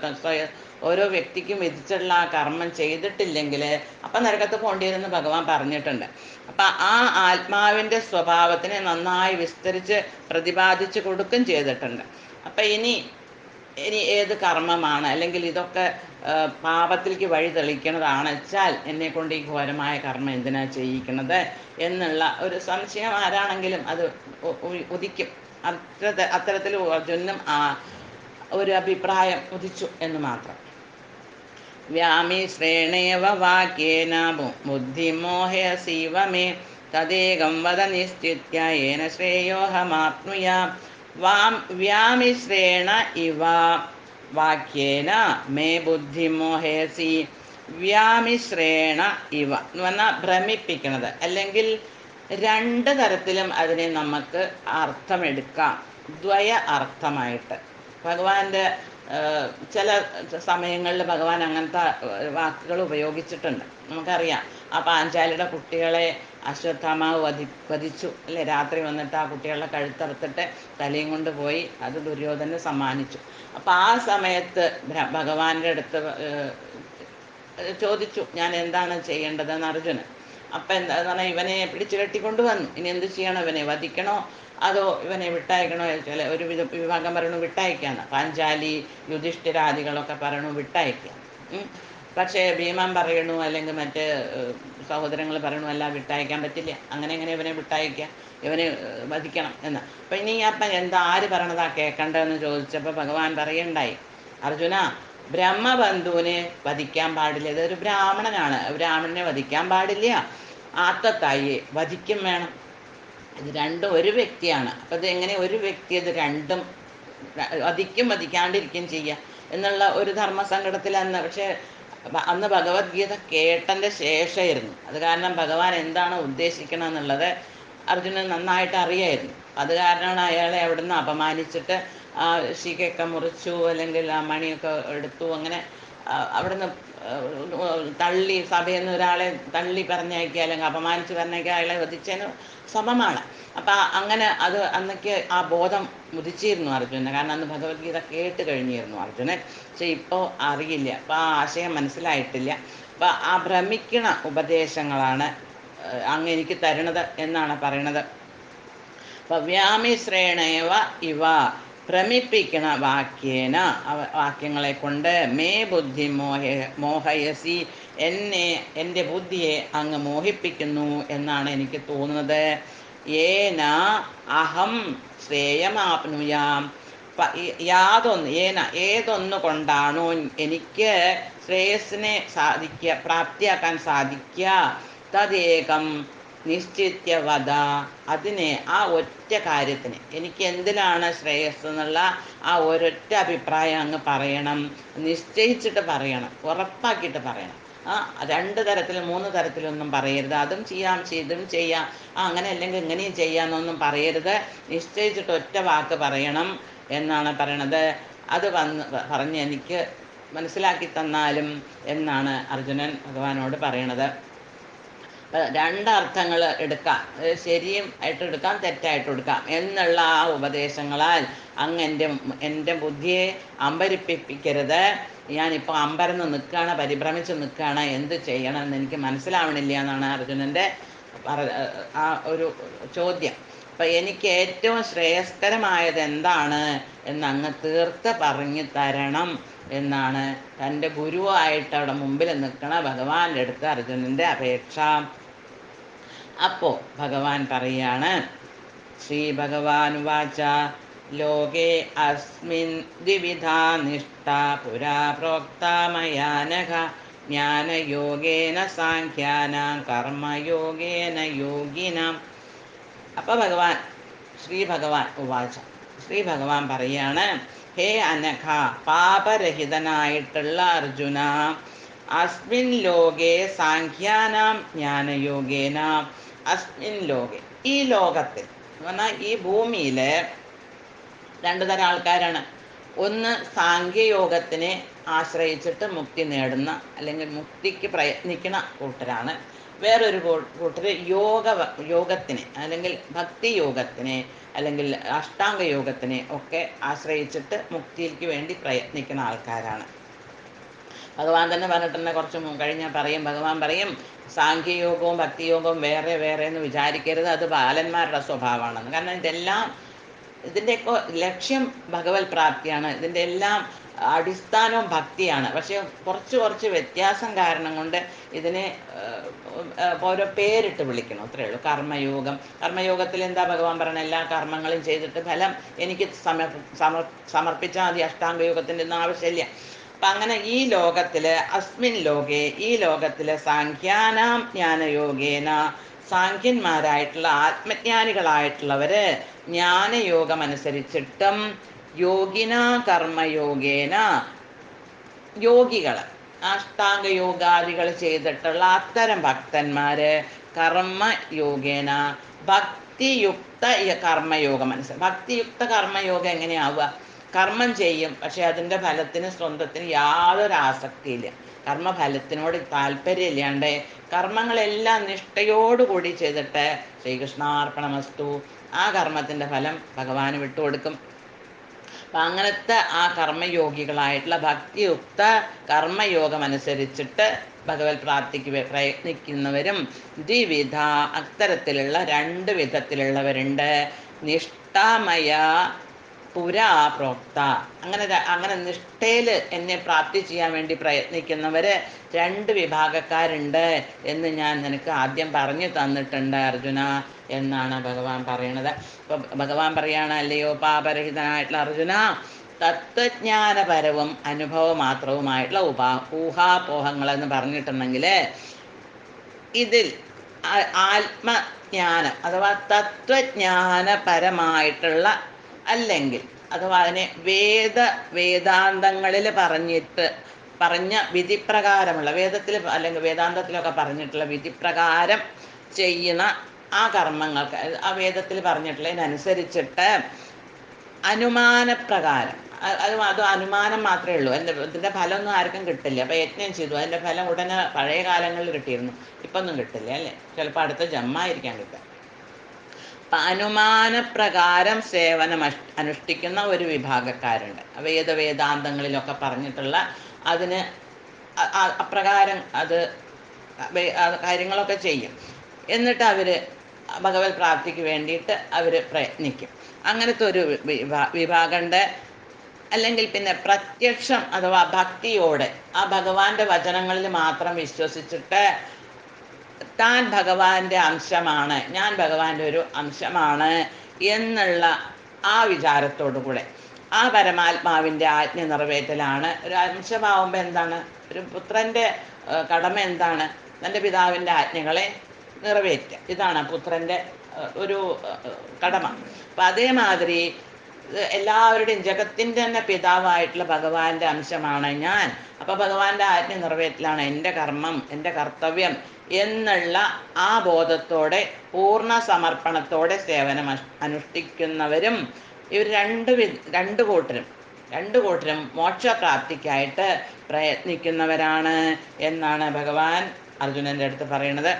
ഓരോ വ്യക്തിക്കും വിധിച്ചിട്ടുള്ള ആ കർമ്മം ചെയ്തിട്ടില്ലെങ്കിൽ അപ്പം നരകത്ത് പോണ്ടിയെന്ന് ഭഗവാൻ പറഞ്ഞിട്ടുണ്ട്. അപ്പം ആ ആത്മാവിൻ്റെ സ്വഭാവത്തിനെ നന്നായി വിസ്തരിച്ച് പ്രതിപാദിച്ച് കൊടുക്കുകയും ചെയ്തിട്ടുണ്ട്. അപ്പം ഇനി ഏത് കർമ്മമാണ്, അല്ലെങ്കിൽ ഇതൊക്കെ പാപത്തിലേക്ക് വഴി തെളിക്കുന്നതാണ് വെച്ചാൽ എന്നെക്കൊണ്ട് ഈ ഘോരമായ കർമ്മം എന്തിനാ ചെയ്യിക്കണത് എന്നുള്ള ഒരു സംശയം ആരാണെങ്കിലും അത് ഉദിക്കും. അത്തരത്തിൽ അർജുനും ഒരു അഭിപ്രായം ഉദിച്ചു എന്ന് മാത്രം. വ്യാമിശ്രേണേവ വാക്യേന ബുദ്ധിമോഹയസീവ മേ തദേകം വദ നിശ്ചിത്യ യേന ശ്രേയോഹമാപ്നുയാം. വ്യാമിശ്രേണ ഇവ വാക്യേന മേ ബുദ്ധിമോഹയസി. വ്യാമിശ്രേണ ഇവ എന്ന് പറഞ്ഞാൽ ഭ്രമിപ്പിക്കുന്നത്, അല്ലെങ്കിൽ രണ്ട് തരത്തിലും അതിനെ നമുക്ക് അർത്ഥമെടുക്കാം, ദ്വയ അർത്ഥമായിട്ട്. ഭഗവാന്റെ ചില സമയങ്ങളിൽ ഭഗവാൻ അങ്ങനത്തെ വാക്കുകൾ ഉപയോഗിച്ചിട്ടുണ്ട്. നമുക്കറിയാം, ആ പാഞ്ചാലിയുടെ കുട്ടികളെ അശ്വത്ഥാമാവ് വധിച്ചു അല്ലേ, രാത്രി വന്നിട്ട് ആ കുട്ടികളുടെ കഴുത്തറുത്തിട്ട് തലയും കൊണ്ട് പോയി അത് ദുര്യോധനന് സമ്മാനിച്ചു. അപ്പം ആ സമയത്ത് ഭഗവാന്റെ അടുത്ത് ചോദിച്ചു, ഞാൻ എന്താണ് ചെയ്യേണ്ടതെന്ന് അർജുനൻ. അപ്പം എന്താന്ന് പറഞ്ഞാൽ ഇവനെ പിടിച്ചു കെട്ടിക്കൊണ്ട് വന്നു, ഇനി എന്ത് ചെയ്യണം, ഇവനെ വധിക്കണോ അതോ ഇവനെ വിട്ടയക്കണോ ചോദിച്ചാൽ ഒരു വിഭാഗം പറയണു വിട്ടയക്കാന്ന്, പാഞ്ചാലി യുധിഷ്ഠിരാദികളൊക്കെ പറയണു വിട്ടയക്കുക. പക്ഷേ ഭീമൻ പറയണു, അല്ലെങ്കിൽ മറ്റ് സഹോദരങ്ങൾ പറയണു, അല്ല വിട്ടയക്കാൻ പറ്റില്ല, അങ്ങനെ എങ്ങനെ ഇവനെ വിട്ടയക്കുക, ഇവനെ വധിക്കണം എന്ന്. അപ്പം ഇനി അപ്പം എന്താ ആര് പറയണതാ കേൾക്കണ്ടെന്ന് ചോദിച്ചപ്പോൾ ഭഗവാൻ പറയുണ്ടായി, അർജുന, ബ്രഹ്മബന്ധുവിനെ വധിക്കാൻ പാടില്ല, ഇതൊരു ബ്രാഹ്മണനാണ്, ബ്രാഹ്മണനെ വധിക്കാൻ പാടില്ല, ആത്തത്തായിയെ വധിക്കും വേണം. ഇത് രണ്ടും ഒരു വ്യക്തിയാണ്. അപ്പം ഇത് എങ്ങനെ ഒരു വ്യക്തി ഇത് രണ്ടും വധിക്കാണ്ടിരിക്കുകയും ചെയ്യുക എന്നുള്ള ഒരു ധർമ്മസങ്കടത്തിൽ അന്ന്. പക്ഷേ അന്ന് ഭഗവത്ഗീത കേട്ടതിൻ്റെ ശേഷമായിരുന്നു. അത് കാരണം ഭഗവാൻ എന്താണ് ഉദ്ദേശിക്കണമെന്നുള്ളത് അർജുനൻ നന്നായിട്ട് അറിയായിരുന്നു. അത് കാരണമാണ് അയാളെ അവിടുന്ന് അപമാനിച്ചിട്ട് ആ ശിഖയൊക്കെ മുറിച്ചു, അല്ലെങ്കിൽ ആ മണിയൊക്കെ എടുത്തു, അങ്ങനെ അവിടുന്ന് തള്ളി, സഭയിൽ നിന്ന് ഒരാളെ തള്ളി പറഞ്ഞയക്കുക അല്ലെങ്കിൽ അപമാനിച്ച് പറഞ്ഞയക്കുക അയാളെ വധിച്ചതിന് സമമാണ്. അപ്പം അങ്ങനെ അത് അന്നൊക്കെ ആ ബോധം ഉദിച്ചിരുന്നു അർജുനന്. കാരണം അന്ന് ഭഗവത്ഗീത കേട്ട് കഴിഞ്ഞിരുന്നു അർജുനൻ. പക്ഷെ ഇപ്പോൾ അറിയില്ല, അപ്പം ആ ആശയം മനസ്സിലായിട്ടില്ല. അപ്പം ആ ഭ്രമിക്കണ ഉപദേശങ്ങളാണ് അങ്ങ് എനിക്ക് തരണത് എന്നാണ് പറയണത്. അപ്പം വ്യാമിശ്രേണേവ ഇവ ഭ്രമിപ്പിക്കണ വാക്യേന വാക്യങ്ങളെ കൊണ്ട് മേ ബുദ്ധി മോഹയസി, എൻ്റെ ബുദ്ധിയെ അങ്ങ് മോഹിപ്പിക്കുന്നു എന്നാണ് എനിക്ക് തോന്നുന്നത്. ഏന അഹം ശ്രേയമാപ്നുയാം. ഏതൊന്നു കൊണ്ടാണോ എനിക്ക് ശ്രേയസ്സിനെ പ്രാപ്തിയാക്കാൻ സാധിക്കുക, തദേകം നിശ്ചിത്യവധ, അതിനെ ആ ഒറ്റ കാര്യത്തിന് എനിക്ക് എന്തിനാണ് ശ്രേയസ് എന്നുള്ള ആ ഒരൊറ്റ അഭിപ്രായം അങ്ങ് പറയണം, നിശ്ചയിച്ചിട്ട് പറയണം, ഉറപ്പാക്കിയിട്ട് പറയണം. രണ്ട് തരത്തിലും 3 തരത്തിലൊന്നും പറയരുത്, അതും ചെയ്യാം ഇതും ചെയ്യാം, അങ്ങനെ അല്ലെങ്കിൽ ഇങ്ങനെയും ചെയ്യാമെന്നൊന്നും പറയരുത്, നിശ്ചയിച്ചിട്ട് ഒറ്റ വാക്ക് പറയണം എന്നാണ് പറയണത്. അത് പറഞ്ഞ് എനിക്ക് മനസ്സിലാക്കി തന്നാലും എന്നാണ് അർജുനൻ ഭഗവാനോട് പറയണത്. രണ്ടർത്ഥങ്ങൾ എടുക്കാം, ശരിയും ആയിട്ട് എടുക്കാം, തെറ്റായിട്ട് എടുക്കാം എന്നുള്ള ആ ഉപദേശങ്ങളാൽ അങ്ങ് എൻ്റെ ബുദ്ധിയെ അമ്പരിപ്പിക്കരുത്. ഞാനിപ്പോൾ അമ്പരന്ന് നിൽക്കുകയാണ്, പരിഭ്രമിച്ച് നിൽക്കുകയാണ്, എന്ത് ചെയ്യണമെന്ന് എനിക്ക് മനസ്സിലാവണില്ല എന്നാണ് അർജുനൻ്റെ ആ ഒരു ചോദ്യം. അപ്പം എനിക്ക് ഏറ്റവും ശ്രേയസ്കരമായത് എന്താണ് എന്ന് അങ്ങ് തീർത്ത് പറഞ്ഞു തരണം എന്നാണ് തൻ്റെ ഗുരുവായിട്ട് അവിടെ മുമ്പിൽ നിൽക്കണ ഭഗവാന്റെ അടുത്ത് അർജുനൻ്റെ അപേക്ഷ. അപ്പോൾ ഭഗവാൻ പറയാണ്, ശ്രീ ഭഗവാൻ വാച ലോകേ അസ്മിൻ ദ്വിവിധാ നിഷ്ഠ പുരാ പ്രോക്ത മയാ നഘ ജ്ഞാനയോഗേന സാഖ്യാനാം കർമ്മയോഗേന യോഗിനാം. അപ്പോൾ ശ്രീ ഭഗവാൻ ഉവാച, ശ്രീ ഭഗവാൻ പറയാണ്, ഹേ അനഘ, പാപരഹിതനായിട്ടുള്ള അർജുന, അസ്മിൻ ലോകേ സാഖ്യാനാം ജ്ഞാനയോഗേന. അസ്മിൻ ലോകെ, ഈ ലോകത്തിൽ എന്ന് പറഞ്ഞാൽ ഈ ഭൂമിയിൽ രണ്ടു തരം ആൾക്കാരാണ്. ഒന്ന് സാഖ്യയോഗത്തിനെ ആശ്രയിച്ചിട്ട് മുക്തി നേടുന്ന അല്ലെങ്കിൽ മുക്തിക്ക് പ്രയത്നിക്കുന്ന കൂട്ടരാണ്. വേറൊരു കൂട്ടർ യോഗത്തിനെ അല്ലെങ്കിൽ ഭക്തി യോഗത്തിനെ അല്ലെങ്കിൽ അഷ്ടാംഗ യോഗത്തിനെ ഒക്കെ ആശ്രയിച്ചിട്ട് മുക്തിക്ക് വേണ്ടി പ്രയത്നിക്കുന്ന ആൾക്കാരാണ്. ഭഗവാൻ തന്നെ പറഞ്ഞിട്ടുണ്ട്, കുറച്ച് കഴിഞ്ഞാൽ പറയും, ഭഗവാൻ പറയും, സാഖ്യയോഗവും ഭക്തിയോഗവും വേറെ വേറെ എന്ന് വിചാരിക്കരുത്, അത് ബാലന്മാരുടെ സ്വഭാവമാണെന്ന്. കാരണം ഇതിൻ്റെയൊക്കെ ലക്ഷ്യം ഭഗവത് പ്രാപ്തിയാണ്, ഇതിൻ്റെ എല്ലാം അടിസ്ഥാനവും ഭക്തിയാണ്. പക്ഷേ കുറച്ച് വ്യത്യാസം കാരണം കൊണ്ട് ഇതിനെ ഓരോ പേരിട്ട് വിളിക്കണം, അത്രയേ ഉള്ളൂ. കർമ്മയോഗത്തിൽ എന്താ ഭഗവാൻ പറയണത്, എല്ലാ കർമ്മങ്ങളും ചെയ്തിട്ട് ഫലം എനിക്ക് സമർപ്പിച്ചാൽ മതി, അഷ്ടാംഗയോഗത്തിൻ്റെ ഒന്നും ആവശ്യമില്ല. അപ്പം അങ്ങനെ ഈ ലോകത്തിൽ അസ്മിൻ ലോകെ, ഈ ലോകത്തിൽ സാഖ്യാനാം ജ്ഞാനയോഗേന, സാഖ്യന്മാരായിട്ടുള്ള ആത്മജ്ഞാനികളായിട്ടുള്ളവർ ജ്ഞാനയോഗം അനുസരിച്ചിട്ടും യോഗിന കർമ്മയോഗേന, യോഗികൾ അഷ്ടാംഗ യോഗാദികൾ ചെയ്തിട്ടുള്ള അത്തരം ഭക്തന്മാർ കർമ്മയോഗേന ഭക്തിയുക്ത കർമ്മയോഗം ഭക്തിയുക്ത കർമ്മയോഗം എങ്ങനെയാവുക? കർമ്മം ചെയ്യും, പക്ഷെ അതിൻ്റെ ഫലത്തിന് സ്വന്തത്തിന് യാതൊരു ആസക്തിയില്ല, കർമ്മഫലത്തിനോട് താല്പര്യമില്ലാണ്ട് കർമ്മങ്ങളെല്ലാം നിഷ്ഠയോടുകൂടി ചെയ്തിട്ട് ശ്രീകൃഷ്ണാർപ്പണമസ്തു, ആ കർമ്മത്തിൻ്റെ ഫലം ഭഗവാന് വിട്ടുകൊടുക്കും. അപ്പം അങ്ങനത്തെ ആ കർമ്മയോഗികളായിട്ടുള്ള ഭക്തിയുക്ത കർമ്മയോഗം അനുസരിച്ചിട്ട് ഭഗവത് പ്രാപ്തിക്ക് പ്രയത്നിക്കുന്നവരും ദ്വിവിധ, അത്തരത്തിലുള്ള രണ്ട് വിധത്തിലുള്ളവരുണ്ട്. നിഷ്ഠാമയ പുരാ പ്രോക്ത, അങ്ങനെ നിഷ്ഠയിൽ എന്നെ പ്രാപ്തി ചെയ്യാൻ വേണ്ടി പ്രയത്നിക്കുന്നവർ രണ്ട് വിഭാഗക്കാരുണ്ട് എന്ന് ഞാൻ നിനക്ക് ആദ്യം പറഞ്ഞു തന്നിട്ടുണ്ട് അർജുന എന്നാണ് ഭഗവാൻ പറയണത്. ഇപ്പം ഭഗവാൻ പറയാണ്, അല്ലയോ പാപരഹിതനായിട്ടുള്ള അർജുന, തത്വജ്ഞാനപരവും അനുഭവമാത്രവുമായിട്ടുള്ള ഊഹാപോഹങ്ങളെന്ന് പറഞ്ഞിട്ടുണ്ടെങ്കിൽ ഇതിൽ ആത്മജ്ഞാനം അഥവാ തത്വജ്ഞാനപരമായിട്ടുള്ള അല്ലെങ്കിൽ അഥവാ അതിനെ വേദാന്തങ്ങളിൽ പറഞ്ഞ വിധിപ്രകാരമുള്ള, വേദത്തിൽ അല്ലെങ്കിൽ വേദാന്തത്തിലൊക്കെ പറഞ്ഞിട്ടുള്ള വിധിപ്രകാരം ചെയ്യുന്ന ആ കർമ്മങ്ങൾക്ക്, ആ വേദത്തിൽ പറഞ്ഞിട്ടുള്ളതിനനുസരിച്ചിട്ട് അനുമാനപ്രകാരം, അത് അനുമാനം മാത്രമേ ഉള്ളൂ, ഇതിൻ്റെ ഫലമൊന്നും ആർക്കും കിട്ടില്ല. അപ്പോൾ യജ്ഞം ചെയ്തു, അതിൻ്റെ ഫലം ഉടനെ പഴയ കാലങ്ങളിൽ കിട്ടിയിരുന്നു, ഇപ്പൊന്നും കിട്ടില്ല അല്ലേ, ചിലപ്പോൾ അടുത്ത ജന്മമായിരിക്കാൻ കിട്ടുക. അപ്പം അനുമാനപ്രകാരം സേവനം അനുഷ്ഠിക്കുന്ന ഒരു വിഭാഗക്കാരുണ്ട്. വേദാന്തങ്ങളിലൊക്കെ പറഞ്ഞിട്ടുള്ള അതിന് അപ്രകാരം അത് കാര്യങ്ങളൊക്കെ ചെയ്യും. എന്നിട്ട് അവർ ഭഗവത് പ്രാപ്തിക്ക് വേണ്ടിയിട്ട് അവർ പ്രയത്നിക്കും. അങ്ങനത്തെ ഒരു വിഭാഗമുണ്ട്. അല്ലെങ്കിൽ പിന്നെ പ്രത്യക്ഷം അഥവാ ഭക്തിയോടെ ആ ഭഗവാന്റെ വചനങ്ങളിൽ മാത്രം വിശ്വസിച്ചിട്ട് താൻ ഭഗവാന്റെ അംശമാണ്, ഞാൻ ഭഗവാന്റെ ഒരു അംശമാണ് എന്നുള്ള ആ വിചാരത്തോടു കൂടെ ആ പരമാത്മാവിൻ്റെ ആജ്ഞ നിറവേറ്റലാണ്. ഒരു അംശമാവുമ്പോൾ എന്താണ്, ഒരു പുത്രൻ്റെ കടമ എന്താണ്? തൻ്റെ പിതാവിൻ്റെ ആജ്ഞകളെ നിറവേറ്റുക, ഇതാണ് പുത്രൻ്റെ ഒരു കടമ. അപ്പം അതേമാതിരി എല്ലാവരുടെയും ജഗത്തിൻ്റെ തന്നെ പിതാവായിട്ടുള്ള ഭഗവാന്റെ അംശമാണ് ഞാൻ. അപ്പോൾ ഭഗവാന്റെ ആജ്ഞ നിറവേറ്റലാണ് എൻ്റെ കർമ്മം, എൻ്റെ കർത്തവ്യം എന്നുള്ള ആ ബോധത്തോടെ പൂർണ്ണ സമർപ്പണത്തോടെ സേവനം അനുഷ്ഠിക്കുന്നവരും ഇവർ രണ്ട് കൂട്ടരും മോക്ഷപ്രാപ്തിക്കായിട്ട് പ്രയത്നിക്കുന്നവരാണ് എന്നാണ് ഭഗവാൻ അർജുനൻ്റെ അടുത്ത് പറയണത്.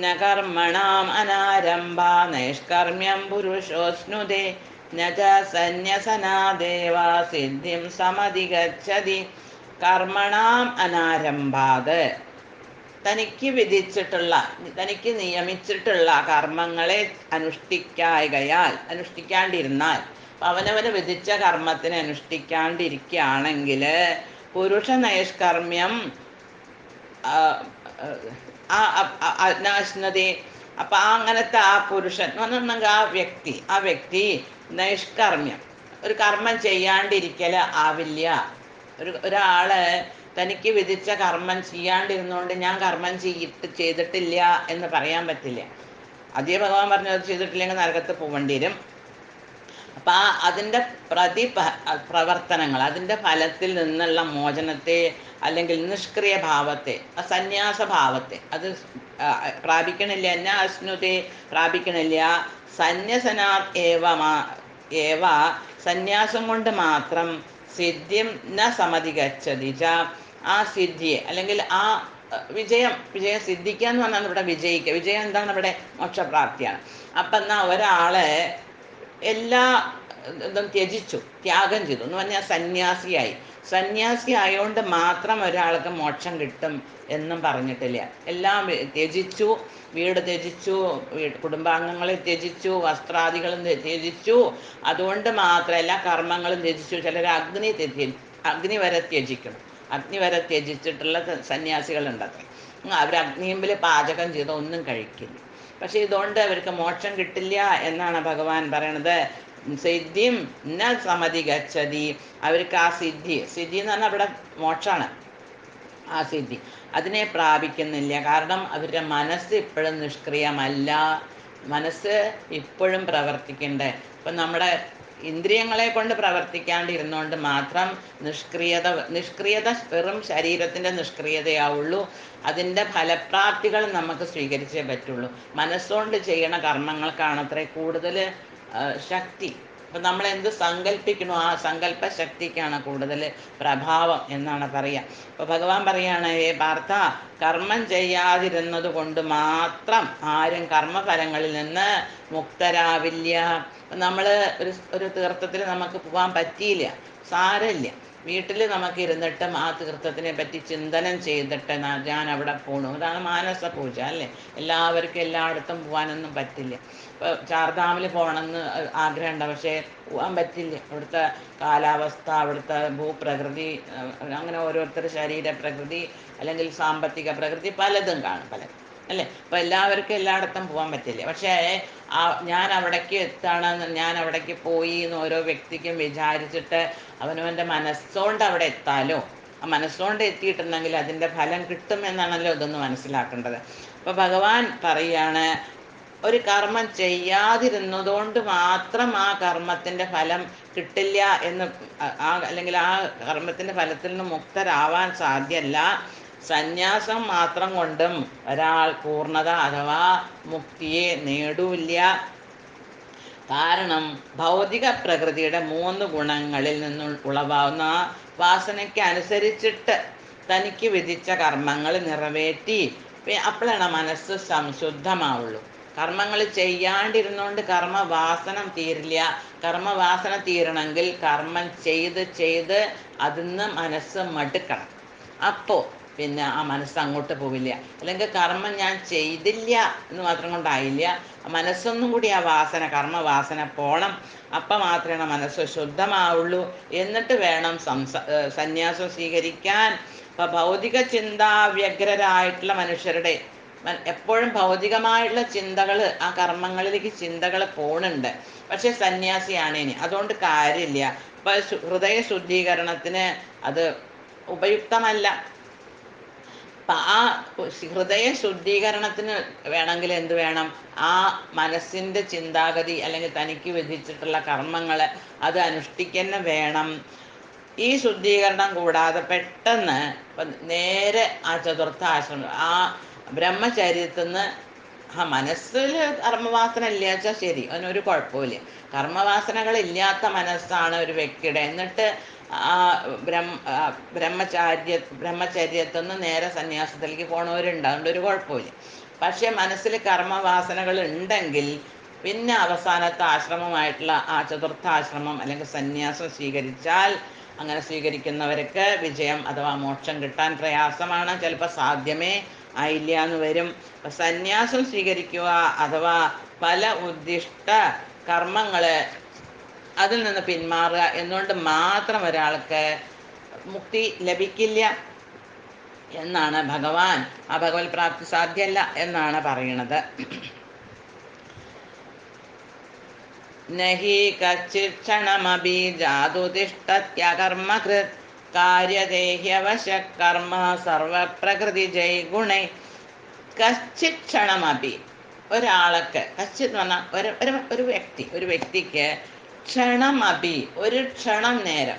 ന കർമ്മണാം അനാരംഭ നൈഷ്കർമ്മ്യം പുരുഷോസ്നുതേ ന ച സന്യസനാദേവ സിദ്ധിം സമധിഗച്ഛതി. കർമ്മണാം അനാരംഭാത്, തനിക്ക് വിധിച്ചിട്ടുള്ള, തനിക്ക് നിയമിച്ചിട്ടുള്ള കർമ്മങ്ങളെ അനുഷ്ഠിക്കാണ്ടിരുന്നാൽ, അവനവന് വിധിച്ച കർമ്മത്തിനെ അനുഷ്ഠിക്കാണ്ടിരിക്കുകയാണെങ്കിൽ പുരുഷ നൈഷ്കർമ്മ്യം നാശ്നതി. അപ്പം അങ്ങനത്തെ ആ പുരുഷൻ എന്ന് പറഞ്ഞിട്ടുണ്ടെങ്കിൽ ആ വ്യക്തി നൈഷ്കർമ്മ്യം, ഒരു കർമ്മം ചെയ്യാണ്ടിരിക്കൽ ആവില്ല. ഒരാള് തനിക്ക് വിധിച്ച കർമ്മം ചെയ്യാണ്ടിരുന്നുകൊണ്ട് ഞാൻ കർമ്മം ചെയ്തിട്ടില്ല എന്ന് പറയാൻ പറ്റില്ല. അതേ ഭഗവാൻ പറഞ്ഞത് ചെയ്തിട്ടില്ലെങ്കിൽ നരകത്ത് പോകേണ്ടി വരും. അപ്പം അതിൻ്റെ പ്രവർത്തനങ്ങൾ, അതിൻ്റെ ഫലത്തിൽ നിന്നുള്ള മോചനത്തെ അല്ലെങ്കിൽ നിഷ്ക്രിയ ഭാവത്തെ, സന്യാസഭാവത്തെ അത് പ്രാപിക്കണില്ല. എന്നാ അശ്നുതെ പ്രാപിക്കണില്ല. സന്യസനാത് ഏവ സന്യാസം കൊണ്ട് മാത്രം സിദ്ധിം ന സമധിഗച്ഛതി ച, ആ സിദ്ധിയെ അല്ലെങ്കിൽ ആ വിജയം സിദ്ധിക്കുക എന്ന് പറഞ്ഞാൽ ഇവിടെ വിജയിക്കുക. വിജയം എന്താണ്? ഇവിടെ മോക്ഷപ്രാപ്തിയാണ്. അപ്പം എന്നാൽ ഒരാളെ എല്ലാ ഇതും ത്യാഗം ചെയ്തു എന്ന് പറഞ്ഞാൽ സന്യാസി ആയതുകൊണ്ട് മാത്രം ഒരാൾക്ക് മോക്ഷം കിട്ടും എന്നും പറഞ്ഞിട്ടില്ല. എല്ലാം ത്യജിച്ചു, വീട് ത്യജിച്ചു, കുടുംബാംഗങ്ങളെ ത്യജിച്ചു, വസ്ത്രാദികളും ത്യജിച്ചു, അതുകൊണ്ട് മാത്രം എല്ലാ കർമ്മങ്ങളും ത്യജിച്ചു. ചിലർ അഗ്നി വരെ ത്യജിക്കണം. അഗ്നി വരെ ത്യജിച്ചിട്ടുള്ള സന്യാസികളുണ്ടത്രേ. അവർ അഗ്നിയുമ്പിൽ പാചകം ചെയ്ത ഒന്നും കഴിക്കില്ല. പക്ഷെ ഇതുകൊണ്ട് അവർക്ക് മോക്ഷം കിട്ടില്ല എന്നാണ് ഭഗവാൻ പറയണത്. സിദ്ധിം ന സമധിഗച്ഛതി, അവർക്ക് ആ സിദ്ധി എന്ന് പറഞ്ഞാൽ അവിടെ മോക്ഷമാണ്. ആ സിദ്ധി അതിനെ പ്രാപിക്കുന്നില്ല. കാരണം അവരുടെ മനസ്സ് ഇപ്പോഴും നിഷ്ക്രിയമല്ല. മനസ്സ് ഇപ്പോഴും പ്രവർത്തിക്കണ്ടേ. ഇപ്പം നമ്മുടെ ഇന്ദ്രിയങ്ങളെ കൊണ്ട് പ്രവർത്തിക്കാണ്ടിരുന്നുകൊണ്ട് മാത്രം നിഷ്ക്രിയത വെറും ശരീരത്തിൻ്റെ നിഷ്ക്രിയതയാവുള്ളൂ. അതിൻ്റെ ഫലപ്രാപ്തികൾ നമുക്ക് സ്വീകരിച്ചേ പറ്റുള്ളൂ. മനസ്സുകൊണ്ട് ചെയ്യണ കർമ്മങ്ങൾക്കാണത്രേ കൂടുതൽ ശക്തി. അപ്പം നമ്മൾ എന്ത് സങ്കല്പിക്കണോ ആ സങ്കല്പ ശക്തിക്കാണ് കൂടുതൽ പ്രഭാവം എന്നാണ് പറയുക. അപ്പോൾ ഭഗവാൻ പറയാണ്, പാർത്ഥ, കർമ്മം ചെയ്യാതിരുന്നത് കൊണ്ട് മാത്രം ആരും കർമ്മഫലങ്ങളിൽ നിന്ന് മുക്തരാവില്ല. നമ്മൾ ഒരു തീർത്ഥത്തിൽ നമുക്ക് പോകാൻ പറ്റിയില്ല, സാരമില്ല. വീട്ടിൽ നമുക്ക് ഇരുന്നിട്ടും ആ തീർത്ഥത്തിനെ പറ്റി ചിന്തനം ചെയ്തിട്ട് ഞാൻ അവിടെ പോകണു. അതാണ് മാനസ പൂജ അല്ലേ. എല്ലാവർക്കും എല്ലായിടത്തും പോകാനൊന്നും പറ്റില്ല. ഇപ്പോൾ ചാർധാമിൽ പോകണമെന്ന് ആഗ്രഹമുണ്ട്, പക്ഷേ പോകാൻ പറ്റില്ല. അവിടുത്തെ കാലാവസ്ഥ, അവിടുത്തെ ഭൂപ്രകൃതി, അങ്ങനെ ഓരോരുത്തരുടെ ശരീരപ്രകൃതി അല്ലെങ്കിൽ സാമ്പത്തിക പ്രകൃതി പലതും കാണും, പലതും അല്ലേ. അപ്പോൾ എല്ലാവർക്കും എല്ലായിടത്തും പോകാൻ പറ്റില്ല. പക്ഷേ ഞാൻ അവിടേക്ക് എത്തണം, ഞാൻ അവിടേക്ക് പോയി എന്ന് ഓരോ വ്യക്തിക്കും വിചാരിച്ചിട്ട് അവനവൻ്റെ മനസ്സുകൊണ്ട് അവിടെ എത്താലോ. ആ മനസ്സുകൊണ്ട് എത്തിയിട്ടുണ്ടെങ്കിൽ അതിൻ്റെ ഫലം കിട്ടും എന്നാണല്ലോ ഇതൊന്ന് മനസ്സിലാക്കേണ്ടത്. അപ്പോൾ ഭഗവാൻ പറയാണ്, ഒരു കർമ്മം ചെയ്യാതിരുന്നതുകൊണ്ട് മാത്രം ആ കർമ്മത്തിൻ്റെ ഫലം കിട്ടില്ല എന്ന്, അല്ലെങ്കിൽ ആ കർമ്മത്തിൻ്റെ ഫലത്തിൽ നിന്ന് മുക്തരാവാൻ സാധ്യമല്ല. സന്യാസം മാത്രം കൊണ്ടും ഒരാൾ പൂർണ്ണത അഥവാ മുക്തിയെ നേടൂല്ല. കാരണം ഭൗതിക പ്രകൃതിയുടെ 3 ഗുണങ്ങളിൽ നിന്നും ഉളവാകുന്ന വാസനയ്ക്ക് അനുസരിച്ചിട്ട് തനിക്ക് വിധിച്ച കർമ്മങ്ങൾ നിറവേറ്റി അപ്പോഴാണ് മനസ്സ് സംശുദ്ധമാവുള്ളൂ. കർമ്മങ്ങൾ ചെയ്യാണ്ടിരുന്നുകൊണ്ട് കർമ്മവാസന തീരില്ല. കർമ്മവാസന തീരണമെങ്കിൽ കർമ്മം ചെയ്ത് അതിന്ന് മനസ്സ് മടുക്കണം. അപ്പോൾ പിന്നെ ആ മനസ്സ് അങ്ങോട്ട് പോവില്ല. അല്ലെങ്കിൽ കർമ്മം ഞാൻ ചെയ്തില്ല എന്ന് മാത്രം കൊണ്ടായില്ല, മനസ്സൊന്നും കൂടി ആ കർമ്മവാസന പോണം. അപ്പം മാത്രമേ മനസ്സ് ശുദ്ധമാവുള്ളൂ. എന്നിട്ട് വേണം സന്യാസം സ്വീകരിക്കാൻ. അപ്പം ഭൗതിക ചിന്താവ്യഗ്രരായിട്ടുള്ള മനുഷ്യരുടെ എപ്പോഴും ഭൗതികമായിട്ടുള്ള ചിന്തകൾ, ആ കർമ്മങ്ങളിലേക്ക് ചിന്തകൾ പോണുണ്ട്. പക്ഷെ സന്യാസിയാണ് ഇനി, അതുകൊണ്ട് കാര്യമില്ല. അപ്പം ഹൃദയ ശുദ്ധീകരണത്തിന് അത് ഉപയുക്തമല്ല. അപ്പം ആ ഹൃദയ ശുദ്ധീകരണത്തിന് വേണമെങ്കിൽ എന്ത് വേണം? ആ മനസ്സിൻ്റെ ചിന്താഗതി അല്ലെങ്കിൽ തനിക്ക് വിധിച്ചിട്ടുള്ള കർമ്മങ്ങൾ അത് അനുഷ്ഠിക്കുന്ന വേണം. ഈ ശുദ്ധീകരണം കൂടാതെ പെട്ടെന്ന് നേരെ ആ ചതുർത്ഥ ആശ്രമം, ആ ബ്രഹ്മചര്യത്തിൽ നിന്ന് മനസ്സിൽ കർമ്മവാസന ഇല്ല വെച്ചാൽ ശരി, അതിനൊരു കുഴപ്പമില്ല. കർമ്മവാസനകളില്ലാത്ത മനസ്സാണ് ഒരു വ്യക്തിയുടെ. എന്നിട്ട് ആ ബ്രഹ്മചര്യത്തിൽ നിന്ന് നേരെ സന്യാസത്തിലേക്ക് പോണവരുണ്ട്, അതുകൊണ്ട് ഒരു കുഴപ്പമില്ല. പക്ഷെ മനസ്സിൽ കർമ്മവാസനകൾ ഉണ്ടെങ്കിൽ പിന്നെ അവസാനത്തെ ആശ്രമമായിട്ടുള്ള ആ ചതുർത്ഥാശ്രമം അല്ലെങ്കിൽ സന്യാസം സ്വീകരിച്ചാൽ, അങ്ങനെ സ്വീകരിക്കുന്നവർക്ക് വിജയം അഥവാ മോക്ഷം കിട്ടാൻ പ്രയാസമാണ്, ചിലപ്പോൾ സാധ്യമേ ആയില്ല എന്ന് വരും. സന്യാസം സ്വീകരിക്കുക അഥവാ പല ഉദ്ദിഷ്ട കർമ്മങ്ങൾ അതിൽ നിന്ന് പിന്മാറുക എന്നുകൊണ്ട് മാത്രം ഒരാൾക്ക് മുക്തി ലഭിക്കില്ല എന്നാണ് ഭഗവാൻ. ആ ഭഗവത് പ്രാപ്തി സാധ്യമല്ല എന്നാണ് പറയണത്. നഹി കച്ചിത് ക്ഷണമപി ജാതുതിഷ്ഠത്യകർമ്മകൃത് കാര്യദേഹ്യവശ കർമ്മ സർവപ്രകൃതി ജൈഗുണൈ. കച്ചിത് ക്ഷണമപി, ഒരാൾക്ക്, കച്ചിത് എന്ന് പറഞ്ഞാൽ ഒരു വ്യക്തിക്ക് ക്ഷണമപി, ഒരു ക്ഷണം നേരം,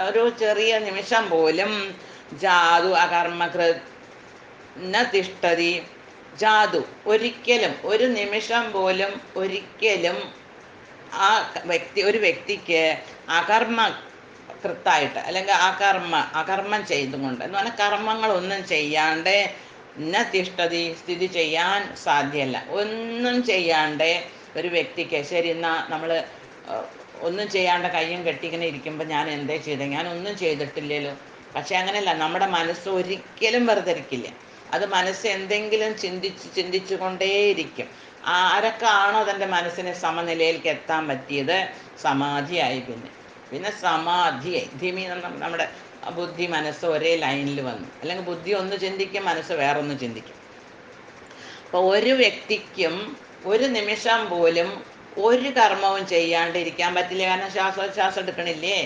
ഒരു ചെറിയ നിമിഷം പോലും ജാതു അകർമ്മകൃത് ന തിഷ്ഠതി. ജാതു ഒരിക്കലും, ഒരു നിമിഷം പോലും ഒരിക്കലും ആ ഒരു വ്യക്തിക്ക് കൃത്തായിട്ട് അല്ലെങ്കിൽ അകർമ്മം ചെയ്തുകൊണ്ട് എന്ന് പറഞ്ഞാൽ കർമ്മങ്ങളൊന്നും ചെയ്യാണ്ട് ന തിഷ്ഠതി, സ്ഥിതി ചെയ്യാൻ സാധ്യമല്ല. ഒന്നും ചെയ്യാണ്ട് ഒരു വ്യക്തിക്ക്, ശരി എന്നാൽ നമ്മൾ ഒന്നും ചെയ്യാണ്ട് കയ്യും കെട്ടിങ്ങനെ ഇരിക്കുമ്പോൾ ഞാൻ എന്തേ ചെയ്തേ, ഞാൻ ഒന്നും ചെയ്തിട്ടില്ലല്ലോ. പക്ഷെ അങ്ങനെയല്ല, നമ്മുടെ മനസ്സ് ഒരിക്കലും വെറുതെ ഇരിക്കില്ല. അത് മനസ്സ് എന്തെങ്കിലും ചിന്തിച്ചു കൊണ്ടേയിരിക്കും. ആരൊക്കെ ആണോ തൻ്റെ മനസ്സിനെ സമനിലയിലേക്ക് എത്താൻ പറ്റിയത്, സമാധിയായി. പിന്നെ സമാധിയായി. ധിമി നമ്മുടെ ബുദ്ധി മനസ്സ് ഒരേ ലൈനിൽ വന്നു. അല്ലെങ്കിൽ ബുദ്ധി ഒന്ന് ചിന്തിക്കും, മനസ്സ് വേറൊന്ന് ചിന്തിക്കും. അപ്പോൾ ഒരു വ്യക്തിക്കും ഒരു നിമിഷം പോലും ഒരു കർമ്മവും ചെയ്യാണ്ടിരിക്കാൻ പറ്റില്ല. കാരണം ശ്വാസം എടുക്കണില്ലേ,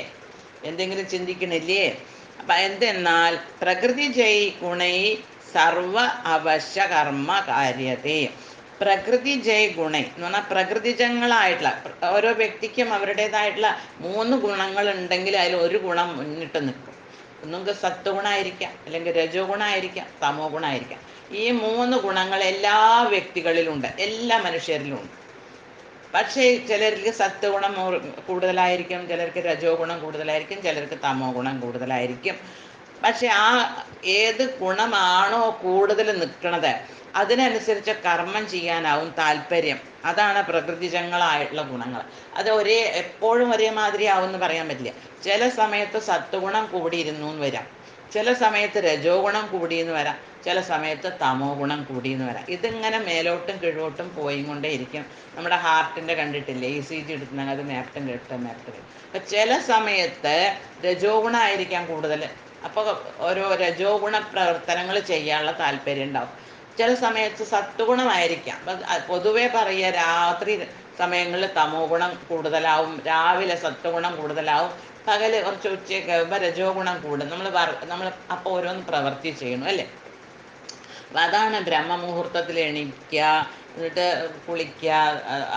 എന്തെങ്കിലും ചിന്തിക്കണില്ലേ. അപ്പം എന്തെന്നാൽ പ്രകൃതി ജയ് ഗുണൈ സർവ അവശ്യ കർമ്മ കാര്യതേ. പ്രകൃതി ജയ് ഗുണൈ എന്ന് പറഞ്ഞാൽ പ്രകൃതിജങ്ങളായിട്ടുള്ള ഓരോ വ്യക്തിക്കും അവരുടേതായിട്ടുള്ള 3 ഗുണങ്ങൾ ഉണ്ടെങ്കിൽ അതിൽ ഒരു ഗുണം മുന്നിട്ട് നിൽക്കും. ഒന്നുകിൽ സത്വഗുണമായിരിക്കാം, അല്ലെങ്കിൽ രജോ ഗുണമായിരിക്കാം, തമോ ഗുണമായിരിക്കാം. ഈ 3 ഗുണങ്ങൾ എല്ലാ വ്യക്തികളിലുണ്ട്, എല്ലാ മനുഷ്യരിലുമുണ്ട്. പക്ഷേ ചിലർക്ക് സത്വഗുണം കൂടുതലായിരിക്കും, ചിലർക്ക് രജോ ഗുണം കൂടുതലായിരിക്കും, ചിലർക്ക് തമോ ഗുണം കൂടുതലായിരിക്കും. പക്ഷെ ആ ഏത് ഗുണമാണോ കൂടുതൽ നിൽക്കുന്നത് അതിനനുസരിച്ച് കർമ്മം ചെയ്യാനാവും താല്പര്യം. അതാണ് പ്രകൃതിജങ്ങളായിട്ടുള്ള ഗുണങ്ങൾ. അത് എപ്പോഴും ഒരേ മാതിരി ആവുമെന്ന് പറയാൻ പറ്റില്ല. ചില സമയത്ത് സത്വഗുണം കൂടിയിരുന്നു എന്ന് വരാം, ചില സമയത്ത് രജോ ഗുണം കൂടിയെന്ന് വരാം, ചില സമയത്ത് തമോ ഗുണം കൂടിയെന്ന് വരാം. ഇതിങ്ങനെ മേലോട്ടും കീഴോട്ടും പോയിക്കൊണ്ടേ ഇരിക്കും. നമ്മുടെ ഹാർട്ടിൻ്റെ കണ്ടിട്ടില്ലേ, ECG എടുത്തുണ്ടെങ്കിൽ അത് മേപ്റ്റം കേട്ട്. അപ്പം ചില സമയത്ത് രജോ ഗുണമായിരിക്കാം കൂടുതൽ. അപ്പോൾ ഓരോ രജോ ഗുണ പ്രവർത്തനങ്ങൾ ചെയ്യാനുള്ള താല്പര്യം ഉണ്ടാവും. ചില സമയത്ത് സത്വഗുണമായിരിക്കാം. പൊതുവെ പറയുക, രാത്രി സമയങ്ങളിൽ തമോ ഗുണം കൂടുതലാവും, രാവിലെ സത്വഗുണം കൂടുതലാവും, പകല് കുറച്ച് ഉച്ചയ്ക്ക് രജോ ഗുണം കൂടും. നമ്മൾ അപ്പോൾ ഓരോന്ന് പ്രവൃത്തി ചെയ്യണം അല്ലേ. അപ്പം അതാണ് ബ്രഹ്മമുഹൂർത്തത്തിൽ എണീക്കുക, എന്നിട്ട് കുളിക്കുക,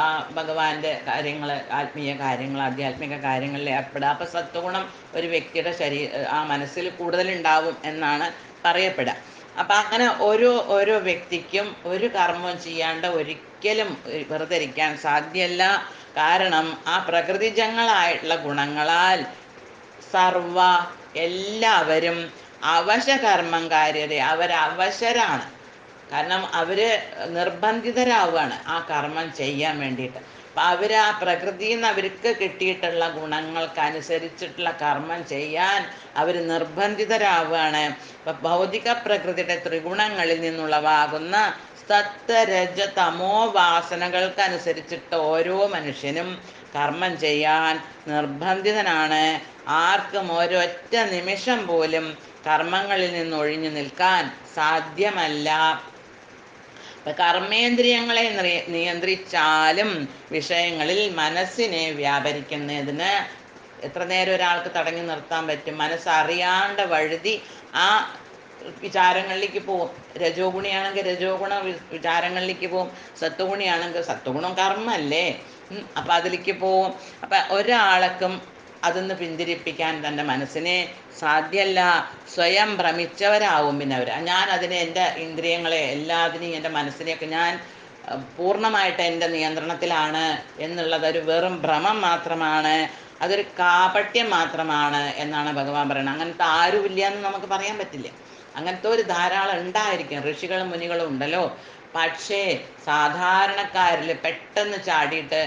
ആ ഭഗവാന്റെ കാര്യങ്ങൾ, ആത്മീയ കാര്യങ്ങൾ, ആധ്യാത്മിക കാര്യങ്ങളിൽ ഏർപ്പെടുക. അപ്പം സത്വഗുണം ഒരു വ്യക്തിയുടെ ആ മനസ്സിൽ കൂടുതലുണ്ടാവും എന്നാണ് പറയപ്പെടുക. അപ്പം അങ്ങനെ ഓരോ വ്യക്തിക്കും ഒരു കർമ്മം ചെയ്യാണ്ട് ഒരിക്കലും വെറുതെ ഇരിക്കാൻ സാധ്യമല്ല. കാരണം ആ പ്രകൃതിജങ്ങളായിട്ടുള്ള ഗുണങ്ങളാൽ എല്ലാവരും അവശകർമ്മം കാര്യത, അവരവശരാണ്. കാരണം അവർ നിർബന്ധിതരാവുകയാണ് ആ കർമ്മം ചെയ്യാൻ വേണ്ടിയിട്ട്. അപ്പം ആ പ്രകൃതിയിൽ നിന്ന് അവർക്ക് കിട്ടിയിട്ടുള്ള ഗുണങ്ങൾക്കനുസരിച്ചിട്ടുള്ള കർമ്മം ചെയ്യാൻ അവർ നിർബന്ധിതരാവുകയാണ്. അപ്പം ഭൗതിക പ്രകൃതിയുടെ ത്രിഗുണങ്ങളിൽ നിന്നുള്ളവാകുന്ന സത്വരജ തമോ വാസനകൾക്കനുസരിച്ചിട്ട് ഓരോ മനുഷ്യനും കർമ്മം ചെയ്യാൻ നിർബന്ധിതനാണ്. ആർക്കും ഒരൊറ്റ നിമിഷം പോലും കർമ്മങ്ങളിൽ നിന്ന് ഒഴിഞ്ഞു നിൽക്കാൻ സാധ്യമല്ല. അപ്പം കർമ്മേന്ദ്രിയങ്ങളെ നിയന്ത്രിച്ചാലും വിഷയങ്ങളിൽ മനസ്സിനെ വ്യാപരിക്കുന്നതിന് എത്ര നേരം ഒരാൾക്ക് തടഞ്ഞു നിർത്താൻ പറ്റും? മനസ്സറിയാണ്ട് വഴുതി ആ വിചാരങ്ങളിലേക്ക് പോകും. രജോ ഗുണിയാണെങ്കിൽ രജോ ഗുണ വിചാരങ്ങളിലേക്ക് പോകും, സത്വഗുണിയാണെങ്കിൽ സത്വഗുണം കർമ്മല്ലേ, അപ്പം അതിലേക്ക് പോവും. അപ്പം ഒരാൾക്കും അതൊന്ന് പിന്തിരിപ്പിക്കാൻ തൻ്റെ മനസ്സിനെ സാധ്യമല്ല. സ്വയം ഭ്രമിച്ചവരാവും പിന്നെ അവർ. ഞാൻ അതിനെ, എൻ്റെ ഇന്ദ്രിയങ്ങളെ എല്ലാത്തിനെയും, എൻ്റെ മനസ്സിനെയൊക്കെ ഞാൻ പൂർണ്ണമായിട്ട് എൻ്റെ നിയന്ത്രണത്തിലാണ് എന്നുള്ളതൊരു വെറും ഭ്രമം മാത്രമാണ്, അതൊരു കാപട്യം മാത്രമാണ് എന്നാണ് ഭഗവാൻ പറയുന്നത്. അങ്ങനത്തെ ആരുമില്ല എന്ന് നമുക്ക് പറയാൻ പറ്റില്ല. അങ്ങനത്തെ ഒരു ധാരാളം ഉണ്ടായിരിക്കും, ഋഷികളും മുനികളും ഉണ്ടല്ലോ. പക്ഷേ സാധാരണക്കാരിൽ പെട്ടെന്ന് ചാടിയിട്ട്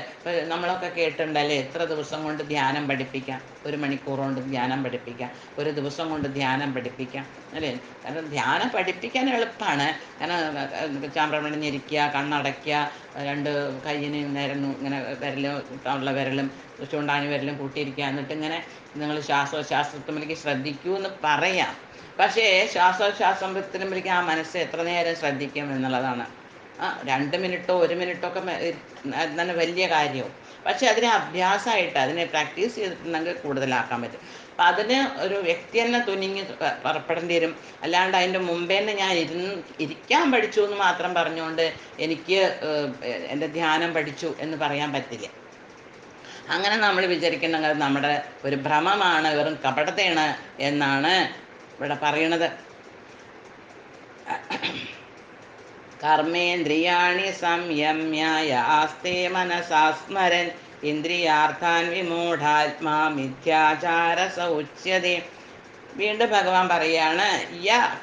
നമ്മളൊക്കെ കേട്ടിട്ടുണ്ടല്ലേ, എത്ര ദിവസം കൊണ്ട് ധ്യാനം പഠിപ്പിക്കാം, 1 മണിക്കൂർ കൊണ്ട് ധ്യാനം പഠിപ്പിക്കാം, 1 ദിവസം കൊണ്ട് ധ്യാനം പഠിപ്പിക്കാം അല്ലേ. കാരണം ധ്യാനം പഠിപ്പിക്കാൻ എളുപ്പമാണ്. കാരണം ചാമ്പ്രമണിഞ്ഞിരിക്കുക, കണ്ണടയ്ക്കുക, 2 കൈയിന് നേരം ഇങ്ങനെ വിരലും ഉള്ള വിരലും ചൂണ്ടാണി വിരലും കൂട്ടിയിരിക്കുക, എന്നിട്ട് ഇങ്ങനെ നിങ്ങൾ ശ്വാസോച്ഛ്വാസത്തിലേക്ക് ശ്രദ്ധിക്കൂ എന്ന് പറയാം. പക്ഷേ ശ്വാസോച്ഛ്വാസത്തിലേക്ക് ആ മനസ്സ് എത്ര നേരം ശ്രദ്ധിക്കും എന്നുള്ളതാണ്. 2 മിനിറ്റോ 1 മിനിറ്റോ ഒക്കെ തന്നെ വലിയ കാര്യവും. പക്ഷെ അതിനെ അഭ്യാസമായിട്ട് അതിനെ പ്രാക്ടീസ് ചെയ്തിട്ടുണ്ടെങ്കിൽ കൂടുതലാക്കാൻ പറ്റും. അപ്പം അതിന് ഒരു വ്യക്തി തന്നെ തുനിഞ്ഞ് പുറപ്പെടേണ്ടി വരും. അല്ലാണ്ട് അതിൻ്റെ മുമ്പേ തന്നെ ഞാൻ ഇരിക്കാൻ പഠിച്ചു എന്ന് മാത്രം പറഞ്ഞുകൊണ്ട് എനിക്ക് എൻ്റെ ധ്യാനം പഠിച്ചു എന്ന് പറയാൻ പറ്റില്ല. അങ്ങനെ നമ്മൾ വിചാരിക്കുന്നത് നമ്മുടെ ഒരു ഭ്രമമാണ്, വെറും കപടതയാണ് എന്നാണ് ഇവിടെ പറയണത്. കർമ്മേന്ദ്രിയാണി സംയമ്യായ ആസ്തേ മനസാ സ്മരൻ ഇന്ദ്രിയാർത്ഥാൻ വിമൂഢാത്മാ മിഥ്യാചാരസ ഉച്യതേ. വീണ്ടും ഭഗവാൻ പറയാണ്,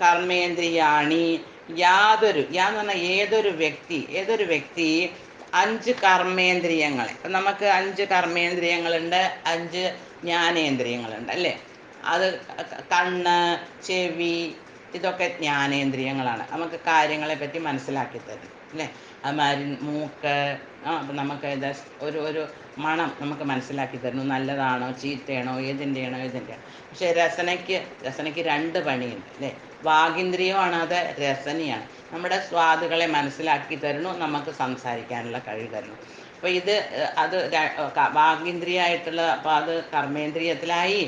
കർമ്മേന്ദ്രിയാണി, യാതൊരു എന്ന് പറഞ്ഞാൽ ഏതൊരു വ്യക്തി 5 കർമ്മേന്ദ്രിയങ്ങളെ, ഇപ്പം നമുക്ക് 5 കർമ്മേന്ദ്രിയങ്ങളുണ്ട്, 5 ജ്ഞാനേന്ദ്രിയങ്ങളുണ്ട് അല്ലേ. അത് കണ്ണ്, ചെവി, ഇതൊക്കെ ജ്ഞാനേന്ദ്രിയങ്ങളാണ്, നമുക്ക് കാര്യങ്ങളെ പറ്റി മനസ്സിലാക്കി തരും അല്ലേ. അതുമാതിരി മൂക്ക്, അപ്പം നമുക്ക് ഒരു മണം നമുക്ക് മനസ്സിലാക്കി തരുന്നു, നല്ലതാണോ ചീത്തയാണോ ഏതിൻ്റെയാണോ. പക്ഷേ രസനയ്ക്ക് 2 പണിയുണ്ട് അല്ലേ. വാഗിന്ദ്രിയമാണ്, അത് രസനയാണ്, നമ്മുടെ സ്വാദുകളെ മനസ്സിലാക്കി തരുന്നു, നമുക്ക് സംസാരിക്കാനുള്ള കഴിവ് തരുന്നു. അപ്പോൾ അത് വാഗിന്ദ്രിയായിട്ടുള്ള, അപ്പോൾ അത് കർമ്മേന്ദ്രിയത്തിലായി.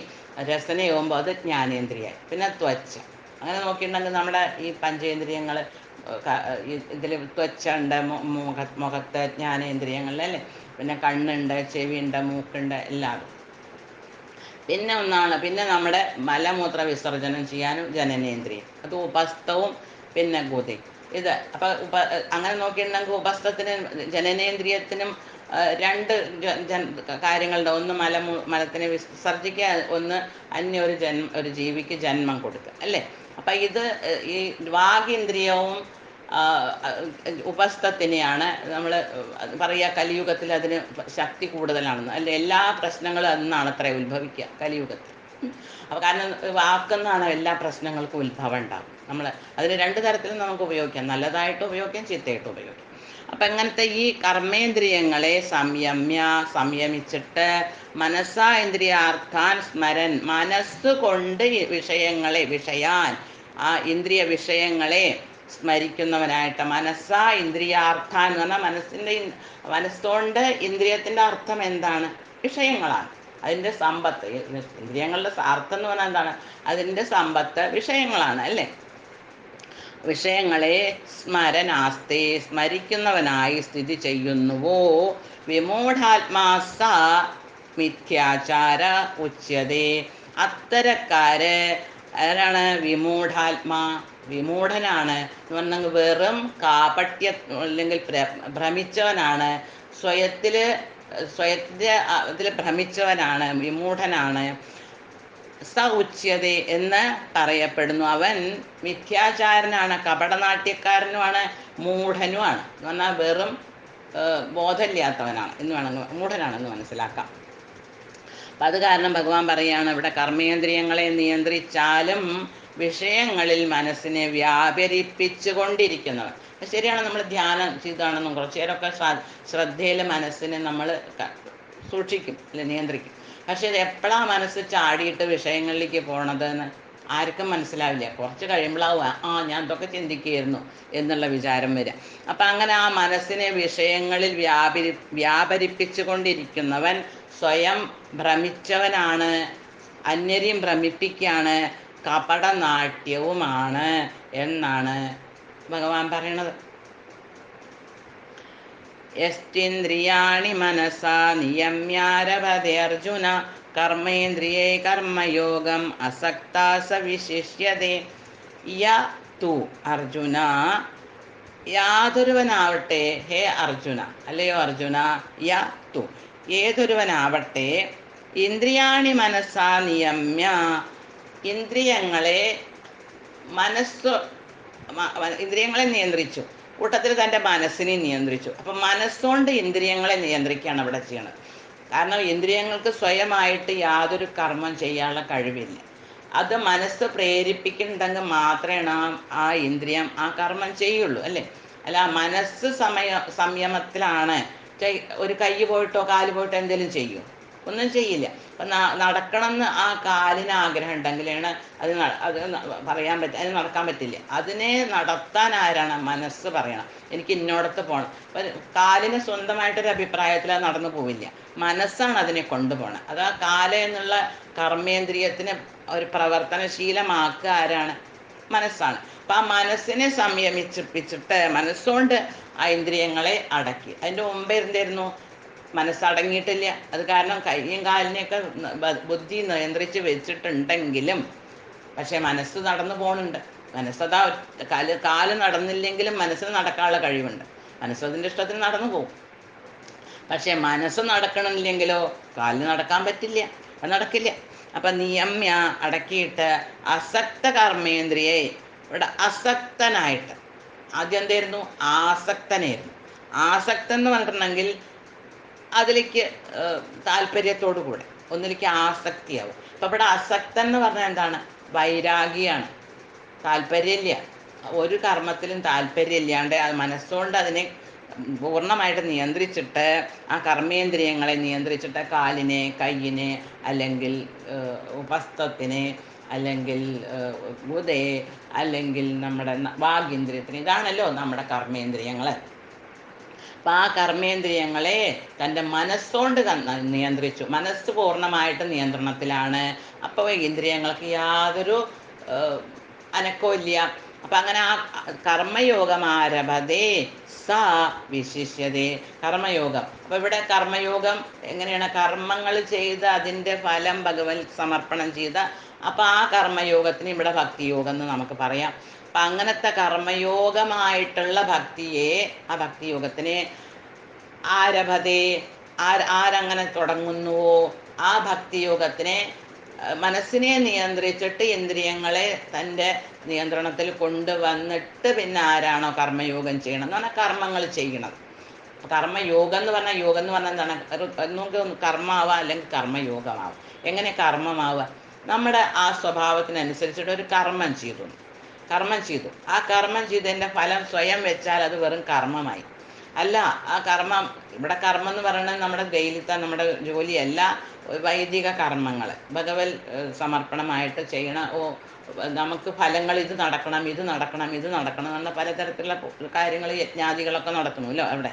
രസനയാകുമ്പോൾ അത് ജ്ഞാനേന്ദ്രിയായി. പിന്നെ ത്വച്ച, അങ്ങനെ നോക്കിയിട്ടുണ്ടെങ്കിൽ നമ്മുടെ ഈ പഞ്ചേന്ദ്രിയങ്ങൾ ഇതിൽ ത്വച്ച ഉണ്ട്, മുഖത്ത് ജ്ഞാനേന്ദ്രിയങ്ങളിലല്ലേ. പിന്നെ കണ്ണുണ്ട്, ചെവിയുണ്ട്, മൂക്കുണ്ട്, എല്ലാം. പിന്നെ നമ്മുടെ മലമൂത്ര വിസർജനം ചെയ്യാനും ജനനേന്ദ്രിയം, അത് ഉപസ്ഥവും പിന്നെ ഗുതി. അപ്പം അങ്ങനെ നോക്കിയിട്ടുണ്ടെങ്കിൽ ഉപസ്ഥത്തിന് ജനനേന്ദ്രിയത്തിനും 2 കാര്യങ്ങളുണ്ട്. ഒന്ന് മലത്തിനെ വിസർജിക്കുക, ഒന്ന് ഒരു ജീവിക്ക് ജന്മം കൊടുക്കുക അല്ലേ. അപ്പം ഈ വാഗിന്ദ്രിയവും ഉപസ്ഥത്തിനെയാണ് നമ്മൾ പറയുക കലിയുഗത്തിൽ അതിന് ശക്തി കൂടുതലാണെന്ന് അല്ലെ. എല്ലാ പ്രശ്നങ്ങളും അതിന്നാണ് അത്ര ഉത്ഭവിക്കുക കലിയുഗത്തിൽ. അപ്പോൾ കാരണം വാക്കുന്നാണ് എല്ലാ പ്രശ്നങ്ങൾക്കും ഉത്ഭവം ഉണ്ടാകും. നമ്മൾ അതിന് 2 തരത്തിലും നമുക്ക് ഉപയോഗിക്കാം, നല്ലതായിട്ട് ഉപയോഗിക്കാം, ചീത്തയായിട്ട് ഉപയോഗിക്കാം. അപ്പം അങ്ങനത്തെ ഈ കർമ്മേന്ദ്രിയങ്ങളെ സംയമിച്ചിട്ട് മനസ്സാ ഇന്ദ്രിയാർത്ഥാൻ സ്മരൻ, മനസ്സുകൊണ്ട് വിഷയാൻ, ആ ഇന്ദ്രിയ വിഷയങ്ങളെ സ്മരിക്കുന്നവനായിട്ട്. മനസ്സാ ഇന്ദ്രിയാർത്ഥാൻ എന്ന് പറഞ്ഞാൽ മനസ്സുകൊണ്ട് ഇന്ദ്രിയത്തിൻ്റെ അർത്ഥം എന്താണ്? വിഷയങ്ങളാണ്, അതിൻ്റെ സമ്പത്ത്. ഇന്ദ്രിയങ്ങളുടെ അർത്ഥം എന്ന് പറഞ്ഞാൽ എന്താണ്? അതിൻ്റെ സമ്പത്ത് വിഷയങ്ങളാണ് അല്ലേ. വിഷയങ്ങളെ സ്മരനാസ്തേ, സ്മരിക്കുന്നവനായി സ്ഥിതി ചെയ്യുന്നുവോ. വിമൂഢാത്മാസ മിഥ്യാചാര ഉച്യതേ. അത്തരക്കാര് ആരാണ്? വിമൂഢാത്മാ, വിമൂഢനാണ് എന്ന് പറഞ്ഞെങ്കിൽ വെറും കാപട്യ അല്ലെങ്കിൽ ഭ്രമിച്ചവനാണ്, സ്വയത്തിൽ ഭ്രമിച്ചവനാണ്, വിമൂഢനാണ്. സ ഉച്യത എന്ന് പറയപ്പെടുന്നു. അവൻ മിഥ്യാചാരനാണ്, കപടനാട്യക്കാരനുമാണ്, മൂഢനുമാണ് എന്ന് പറഞ്ഞാൽ വെറും ബോധമില്ലാത്തവനാണ് എന്ന് വേണമെങ്കിൽ മൂഢനാണെന്ന് മനസ്സിലാക്കാം. അപ്പം അത് കാരണം ഭഗവാൻ പറയുകയാണ്, ഇവിടെ കർമ്മേന്ദ്രിയങ്ങളെ നിയന്ത്രിച്ചാലും വിഷയങ്ങളിൽ മനസ്സിനെ വ്യാപരിപ്പിച്ചു കൊണ്ടിരിക്കുന്നവൻ. ശരിയാണ്, നമ്മൾ ധ്യാനം ചെയ്താണെന്നും കുറച്ചു നേരമൊക്കെ ശ്രദ്ധയിൽ മനസ്സിനെ നമ്മൾ സൂക്ഷിക്കും അല്ലെ, നിയന്ത്രിക്കും. പക്ഷെ ഇത് എപ്പോഴാണ് മനസ്സ് ചാടിയിട്ട് വിഷയങ്ങളിലേക്ക് പോണതെന്ന് ആർക്കും മനസ്സിലാവില്ല. കുറച്ച് കഴിയുമ്പോഴാവുക ഞാൻ ഇതൊക്കെ ചിന്തിക്കുകയായിരുന്നു എന്നുള്ള വിചാരം വരിക. അപ്പം അങ്ങനെ ആ മനസ്സിനെ വിഷയങ്ങളിൽ വ്യാപരിപ്പിച്ചു കൊണ്ടിരിക്കുന്നവൻ സ്വയം ഭ്രമിച്ചവനാണ്, അന്യരെയും ഭ്രമിപ്പിക്കുകയാണ്, കപടനാട്യവുമാണ് എന്നാണ് ഭഗവാൻ പറയണത്. യസ്റ്റിന്ദ്രിയാണി മനസാ നിയമ്യാരഭതേ അർജുന കർമ്മേന്ദ്രിയേ കർമ്മയോഗം അസക്താ സ വിശിഷ്യതേ. തു അർജുന, യാതൊരുവനാവട്ടെ, ഹേ അർജുന, അല്ലയോ അർജുന, തു ഏതൊരുവനാവട്ടെ, ഇന്ദ്രിയാണി മനസ്സാ നിയമ്യ, ഇന്ദ്രിയങ്ങളെ മനസ്സ് ഇന്ദ്രിയങ്ങളെ നിയന്ത്രിച്ചു, കൂട്ടത്തിൽ തൻ്റെ മനസ്സിനെ നിയന്ത്രിച്ചു. അപ്പം മനസ്സുകൊണ്ട് ഇന്ദ്രിയങ്ങളെ നിയന്ത്രിക്കുകയാണ് അവിടെ ചെയ്യണത്. കാരണം ഇന്ദ്രിയങ്ങൾക്ക് സ്വയമായിട്ട് യാതൊരു കർമ്മം ചെയ്യാനുള്ള കഴിവില്ല. അത് മനസ്സ് പ്രേരിപ്പിക്കുന്നുണ്ടെങ്കിൽ മാത്രമേ ആ ഇന്ദ്രിയം ആ കർമ്മം ചെയ്യുള്ളൂ, അല്ലേ? അല്ല, മനസ്സ് സംയമത്തിലാണ് ഒരു കൈ പോയിട്ടോ കാല് പോയിട്ടോ എന്തെങ്കിലും ചെയ്യും? ഒന്നും ചെയ്യില്ല. അപ്പം നടക്കണം എന്ന് ആ കാലിന് ആഗ്രഹം ഉണ്ടെങ്കിലാണ് അത് പറയാൻ അതിന് നടക്കാൻ പറ്റില്ല. അതിനെ നടത്താൻ ആരാണ്? മനസ്സ് പറയണം, എനിക്ക് ഇന്നോടത്ത് പോകണം. അപ്പം കാലിന് സ്വന്തമായിട്ടൊരു അഭിപ്രായത്തിൽ അത് നടന്നു പോവില്ല. മനസ്സാണ് അതിനെ കൊണ്ടുപോകണം. അത് ആ കാല എന്നുള്ള കർമ്മേന്ദ്രിയത്തിന് ഒരു പ്രവർത്തനശീലമാക്കുക ആരാണ്? മനസ്സാണ്. അപ്പം ആ മനസ്സിനെ സംയമിച്ചിപ്പിച്ചിട്ട് മനസ്സുകൊണ്ട് ആ ഇന്ദ്രിയങ്ങളെ അടക്കി. അതിൻ്റെ മുമ്പ് എന്തായിരുന്നു? മനസ്സടങ്ങിയിട്ടില്ല. അത് കാരണം കൈയും കാലിനെയൊക്കെ ബുദ്ധി നിയന്ത്രിച്ച് വെച്ചിട്ടുണ്ടെങ്കിലും പക്ഷേ മനസ്സ് നടന്നു പോകുന്നുണ്ട്. മനസ്സതാ കാല് നടന്നില്ലെങ്കിലും മനസ്സിന് നടക്കാനുള്ള കഴിവുണ്ട്. മനസ്സതിൻ്റെ ഇഷ്ടത്തിന് നടന്നു പോകും. പക്ഷെ മനസ്സ് നടക്കണില്ലെങ്കിലോ കാലിന് നടക്കാൻ പറ്റില്ല, അത് നടക്കില്ല. അപ്പം നിയമ്യ അടക്കിയിട്ട് അസക്ത കർമ്മേന്ദ്രിയെ, ഇവിടെ അസക്തനായിട്ട്, ആദ്യം എന്തായിരുന്നു? ആസക്തനായിരുന്നു. ആസക്തൻ എന്ന് പറഞ്ഞിട്ടുണ്ടെങ്കിൽ അതിലേക്ക് താല്പര്യത്തോടു കൂടെ ഒന്നിലേക്ക് ആസക്തിയാവും. അപ്പം ഇവിടെ അസക്തൻ എന്ന് പറഞ്ഞാൽ എന്താണ്? വൈരാഗിയാണ്. താല്പര്യമില്ല, ഒരു കർമ്മത്തിലും താല്പര്യമില്ലാണ്ട് അത് മനസ്സുകൊണ്ട് അതിനെ പൂർണ്ണമായിട്ട് നിയന്ത്രിച്ചിട്ട് ആ കർമ്മേന്ദ്രിയങ്ങളെ നിയന്ത്രിച്ചിട്ട് കാലിനെ, കയ്യിനെ, അല്ലെങ്കിൽ ഉപസ്ഥത്തിനെ, അല്ലെങ്കിൽ ബുധയെ, അല്ലെങ്കിൽ നമ്മുടെ വാഗേന്ദ്രിയത്തിന്, ഇതാണല്ലോ നമ്മുടെ കർമ്മേന്ദ്രിയങ്ങൾ. അപ്പം ആ കർമ്മേന്ദ്രിയങ്ങളെ തൻ്റെ മനസ്സുകൊണ്ട് നിയന്ത്രിച്ചു. മനസ്സ് പൂർണ്ണമായിട്ട് നിയന്ത്രണത്തിലാണ്. അപ്പോൾ ഇന്ദ്രിയങ്ങൾക്ക് യാതൊരു അനക്കവും ഇല്ല. അപ്പം അങ്ങനെ ആ കർമ്മയോഗം ആരഭതേ സ വിശിഷ്യതേ, കർമ്മയോഗം. അപ്പം ഇവിടെ കർമ്മയോഗം എങ്ങനെയാണ്? കർമ്മങ്ങൾ ചെയ്ത് അതിൻ്റെ ഫലം ഭഗവൻ സമർപ്പണം ചെയ്ത, അപ്പം ആ കർമ്മയോഗത്തിന് ഇവിടെ ഭക്തിയോഗം എന്ന് നമുക്ക് പറയാം. അപ്പം അങ്ങനത്തെ കർമ്മയോഗമായിട്ടുള്ള ഭക്തിയെ, ആ ഭക്തിയോഗത്തിനെ ആരഭതേ, ആരങ്ങനെ തുടങ്ങുന്നുവോ ആ ഭക്തിയോഗത്തിനെ മനസ്സിനെ നിയന്ത്രിച്ചിട്ട് ഇന്ദ്രിയങ്ങളെ തൻ്റെ നിയന്ത്രണത്തിൽ കൊണ്ടുവന്നിട്ട് പിന്നെ ആരാണോ കർമ്മയോഗം ചെയ്യണം എന്ന് പറഞ്ഞാൽ കർമ്മങ്ങൾ ചെയ്യണത്. കർമ്മയോഗം എന്ന് പറഞ്ഞാൽ, യോഗം എന്ന് പറഞ്ഞാൽ എന്താണ്? നമുക്ക് കർമ്മാവാം അല്ലെങ്കിൽ കർമ്മയോഗമാവാം. എങ്ങനെ കർമ്മമാവുക? നമ്മുടെ ആ സ്വഭാവത്തിനനുസരിച്ചിട്ട് ഒരു കർമ്മം ചെയ്തു. ആ കർമ്മം ചെയ്തതിൻ്റെ ഫലം സ്വയം വെച്ചാൽ അത് വെറും കർമ്മമായി. അല്ല, ആ കർമ്മം, ഇവിടെ കർമ്മം എന്ന് പറയുന്നത് നമ്മുടെ ഡെയിലിത്തെ നമ്മുടെ ജോലിയല്ല, വൈദിക കർമ്മങ്ങൾ ഭഗവത് സമർപ്പണമായിട്ട് ചെയ്യണ. നമുക്ക് ഫലങ്ങൾ ഇത് നടക്കണം എന്ന പലതരത്തിലുള്ള കാര്യങ്ങൾ, യജ്ഞാദികളൊക്കെ നടത്തണമല്ലോ അവിടെ,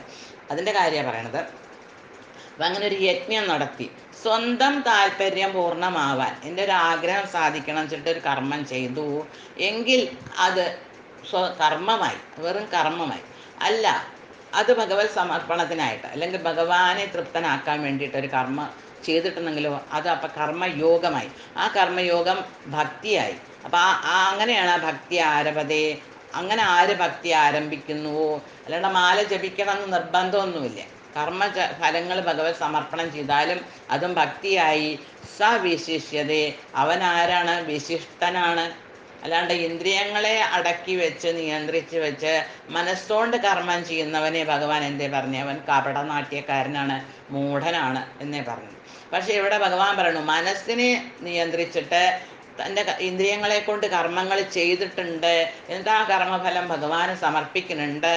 അതിൻ്റെ കാര്യമാണ് പറയണത്. അപ്പം അങ്ങനെ ഒരു യജ്ഞം നടത്തി സ്വന്തം താല്പര്യം പൂർണ്ണമാവാൻ, എൻ്റെ ഒരു ആഗ്രഹം സാധിക്കണം വെച്ചിട്ട് ഒരു കർമ്മം ചെയ്തു എങ്കിൽ അത് കർമ്മമായി, വെറും കർമ്മമായി. അല്ല, അത് ഭഗവത് സമർപ്പണത്തിനായിട്ട് അല്ലെങ്കിൽ ഭഗവാനെ തൃപ്തനാക്കാൻ വേണ്ടിയിട്ട് ഒരു കർമ്മ ചെയ്തിട്ടുണ്ടെങ്കിലോ അത് അപ്പം കർമ്മയോഗമായി. ആ കർമ്മയോഗം ഭക്തിയായി. അപ്പം അങ്ങനെയാണ് ആ ഭക്തി ആരഭതേ. അങ്ങനെ ആര് ഭക്തി ആരംഭിക്കുന്നുവോ, അല്ലാണ്ട് മാല ജപിക്കണം എന്ന് നിർബന്ധമൊന്നുമില്ല. കർമ്മ ഫലങ്ങൾ ഭഗവത് സമർപ്പണം ചെയ്താലും അതും ഭക്തിയായി. സ വിശിഷ്യതേ, അവൻ ആരാണ്? വിശിഷ്ടനാണ്. അല്ലാണ്ട് ഇന്ദ്രിയങ്ങളെ അടക്കി വെച്ച് നിയന്ത്രിച്ച് വെച്ച് മനസ്സുകൊണ്ട് കർമ്മം ചെയ്യുന്നവനെ ഭഗവാൻ എന്തേ പറഞ്ഞു? അവൻ കപടനാട്യക്കാരനാണ്, മൂഢനാണ് എന്നേ പറഞ്ഞു. പക്ഷെ ഇവിടെ ഭഗവാൻ പറയണു, മനസ്സിനെ നിയന്ത്രിച്ചിട്ട് തൻ്റെ ഇന്ദ്രിയങ്ങളെ കൊണ്ട് കർമ്മങ്ങൾ ചെയ്തിട്ടുണ്ട്, എന്നിട്ട് ആ കർമ്മഫലം ഭഗവാന് സമർപ്പിക്കുന്നുണ്ട്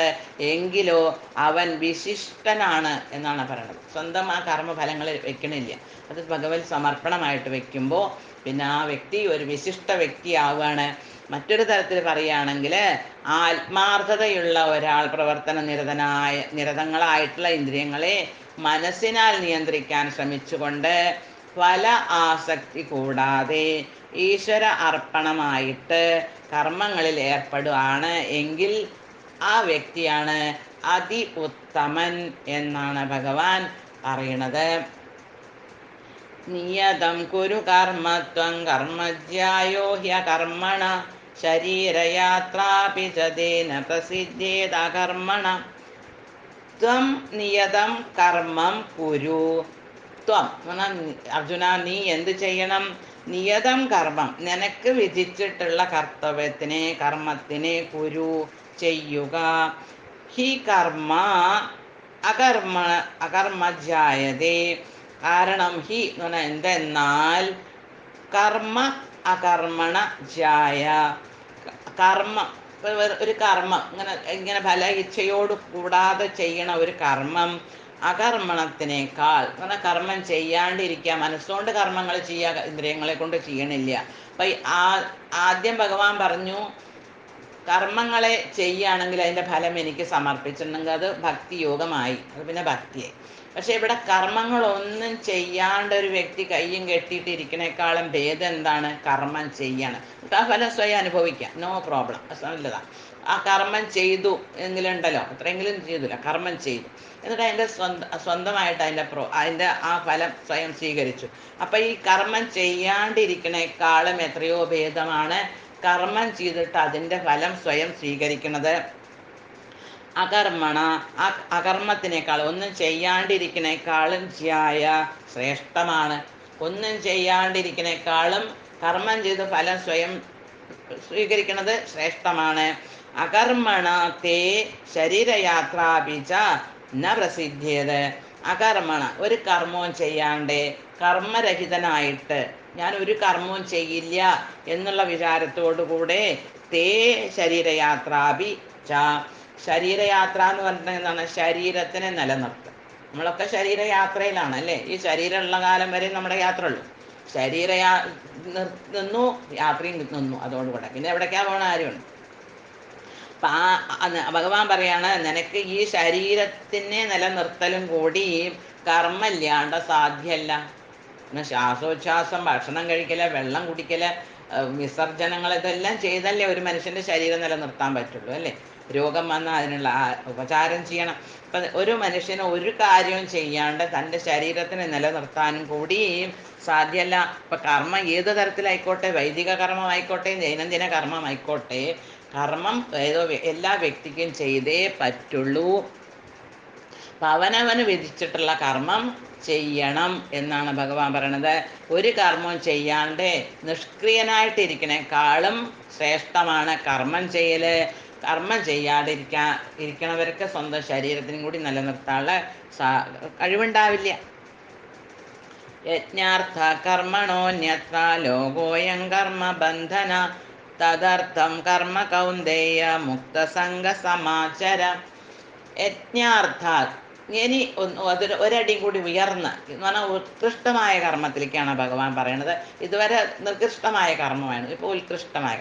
എങ്കിലോ അവൻ വിശിഷ്ടനാണ് എന്നാണ് പറയുന്നത്. സ്വന്തം ആ കർമ്മഫലങ്ങൾ വെക്കണില്ല, അത് ഭഗവത് സമർപ്പണമായിട്ട് വെക്കുമ്പോൾ പിന്നെ ആ വ്യക്തി ഒരു വിശിഷ്ട വ്യക്തിയാവുകയാണ്. മറ്റൊരു തരത്തിൽ പറയുകയാണെങ്കിൽ ആത്മാർത്ഥതയുള്ള ഒരാൾ പ്രവർത്തന നിരതങ്ങളായിട്ടുള്ള ഇന്ദ്രിയങ്ങളെ മനസ്സിനാൽ നിയന്ത്രിക്കാൻ ശ്രമിച്ചുകൊണ്ട് ഫല ആസക്തി കൂടാതെ ഈശ്വര അർപ്പണമായിട്ട് കർമ്മങ്ങളിൽ ഏർപ്പെടുകയാണ് എങ്കിൽ ആ വ്യക്തിയാണ് അതി ഉത്തമൻ എന്നാണ് ഭഗവാൻ പറയണത്. നിയതം കുരു കർമ്മത്വം കർമ്മജ്യായോ ഹ്യകർമ്മണ ശരീരയാത്രാപി ചതേന പ്രസിദ്ധേത കർമ്മണ. ത്വം നിയതം കർമ്മം കുരു. ത്വം അർജുന, നീ എന്ത് ചെയ്യണം? നിയതം കർമ്മം, നിനക്ക് വിധിച്ചിട്ടുള്ള കർമ്മത്തിനെ കുരു ചെയ്യുക. ഹി കർമ്മ അകർമ്മ അകർമ്മജായതേ. കാരണം ഹി എന്ന് പറഞ്ഞാൽ എന്തെന്നാൽ കർമ്മ അകർമ്മണ ജായ. കർമ്മം, ഒരു കർമ്മം ഇങ്ങനെ ഇങ്ങനെ ഫല ഇച്ഛയോട് കൂടാതെ ചെയ്യണ ഒരു കർമ്മം അകർമ്മണത്തിനേക്കാൾ എന്ന് പറഞ്ഞാൽ കർമ്മം ചെയ്യാണ്ടിരിക്കുക, മനസ്സുകൊണ്ട് കർമ്മങ്ങൾ ചെയ്യുക, ഇന്ദ്രിയങ്ങളെ കൊണ്ട് ചെയ്യണില്ല. അപ്പം ആദ്യം ഭഗവാൻ പറഞ്ഞു കർമ്മങ്ങളെ ചെയ്യുകയാണെങ്കിൽ അതിൻ്റെ ഫലം എനിക്ക് സമർപ്പിച്ചിട്ടുണ്ടെങ്കിൽ അത് ഭക്തിയോഗമായി, അത് പിന്നെ ഭക്തിയായി. പക്ഷെ ഇവിടെ കർമ്മങ്ങളൊന്നും ചെയ്യാണ്ട് ഒരു വ്യക്തി കയ്യും കെട്ടിയിട്ടിരിക്കണേക്കാളും ഭേദം എന്താണ്? കർമ്മം ചെയ്യണം. ആ ഫലം സ്വയം അനുഭവിക്കാം, നോ പ്രോബ്ലം, നല്ലതാണ്. ആ കർമ്മം ചെയ്തു എങ്കിലുണ്ടല്ലോ, അത്രയെങ്കിലും ചെയ്തില്ല, കർമ്മം ചെയ്തു, എന്നിട്ട് അതിൻ്റെ സ്വന്തമായിട്ട് അതിൻ്റെ ആ ഫലം സ്വയം സ്വീകരിച്ചു. അപ്പം ഈ കർമ്മം ചെയ്യാണ്ടിരിക്കണേക്കാളും എത്രയോ ഭേദമാണ് കർമ്മം ചെയ്തിട്ട് അതിൻ്റെ ഫലം സ്വയം സ്വീകരിക്കുന്നത്. അകർമ്മണ, അകർമ്മത്തിനേക്കാൾ, ഒന്നും ചെയ്യാണ്ടിരിക്കണേക്കാളും ജ്യായ, ശ്രേഷ്ഠമാണ്. ഒന്നും ചെയ്യാണ്ടിരിക്കണേക്കാളും കർമ്മം ചെയ്ത് ഫലം സ്വയം സ്വീകരിക്കുന്നത് ശ്രേഷ്ഠമാണ്. അകർമ്മണ തേ ശരീരയാത്രാപിച്ച ന പ്രസിദ്ധ്യേത്. അകർമ്മണ, ഒരു കർമ്മവും ചെയ്യാണ്ട് കർമ്മരഹിതനായിട്ട് ഞാൻ ഒരു കർമ്മവും ചെയ്യില്ല എന്നുള്ള വിചാരത്തോടുകൂടെ തേ ശരീരയാത്രാപി ച. ശരീരയാത്ര എന്ന് പറഞ്ഞിട്ട് എന്താണ്? ശരീരത്തിനെ നിലനിർത്തുക. നമ്മളൊക്കെ ശരീരയാത്രയിലാണ് അല്ലേ? ഈ ശരീരമുള്ള കാലം വരെ നമ്മുടെ യാത്ര ഉള്ളൂ. നിന്നു, യാത്രയും നിന്നു, അതോടുകൂടെ പിന്നെ എവിടേക്കാ പോകണ കാര്യമുണ്ട്. അപ്പം ഭഗവാൻ പറയാണ്, നിനക്ക് ഈ ശരീരത്തിനെ നിലനിർത്തലും കൂടി കർമ്മമില്ലാണ്ട് സാധ്യമല്ല. പിന്നെ ശ്വാസോച്ഛ്വാസം, ഭക്ഷണം കഴിക്കല്, വെള്ളം കുടിക്കല്, വിസർജനങ്ങൾ, ഇതെല്ലാം ചെയ്തല്ലേ ഒരു മനുഷ്യൻ്റെ ശരീരം നിലനിർത്താൻ പറ്റുള്ളൂ അല്ലേ? രോഗം വന്നാൽ അതിനുള്ള ഉപചാരം ചെയ്യണം. അപ്പം ഒരു മനുഷ്യന് ഒരു കാര്യവും ചെയ്യാണ്ട് തൻ്റെ ശരീരത്തിനെ നിലനിർത്താനും കൂടി സാധ്യമല്ല. ഇപ്പം കർമ്മം ഏത് തരത്തിലായിക്കോട്ടെ, വൈദിക കർമ്മമായിക്കോട്ടെ, ദൈനംദിന കർമ്മമായിക്കോട്ടെ, കർമ്മം എല്ലാ വ്യക്തിക്കും ചെയ്തേ പറ്റുള്ളൂ. അപ്പം അവനവന് വിധിച്ചിട്ടുള്ള കർമ്മം ചെയ്യണം എന്നാണ് ഭഗവാൻ പറയണത്. ഒരു കർമ്മവും ചെയ്യാണ്ട് നിഷ്ക്രിയനായിട്ടിരിക്കണേക്കാളും ശ്രേഷ്ഠമാണ് കർമ്മം ചെയ്യൽ. കർമ്മം ഇരിക്കണവർക്ക് സ്വന്തം ശരീരത്തിനും കൂടി നിലനിർത്താനുള്ള കഴിവുണ്ടാവില്ല. യജ്ഞാർത്ഥ കർമ്മണോന്യത്ര ലോകോയം കർമ്മ ബന്ധന തദർത്ഥം കർമ്മ കൗന്ദേയ മുക്തസംഗ സമാചര. യജ്ഞാർത്ഥാത്, ഇനി ഒരടി കൂടി ഉയർന്ന് എന്ന് പറഞ്ഞാൽ ഉത്കൃഷ്ടമായ കർമ്മത്തിലേക്കാണ് ഭഗവാൻ പറയണത്. ഇതുവരെ നിർകൃഷ്ടമായ കർമ്മമാണ്, ഇപ്പോൾ ഉത്കൃഷ്ടമായ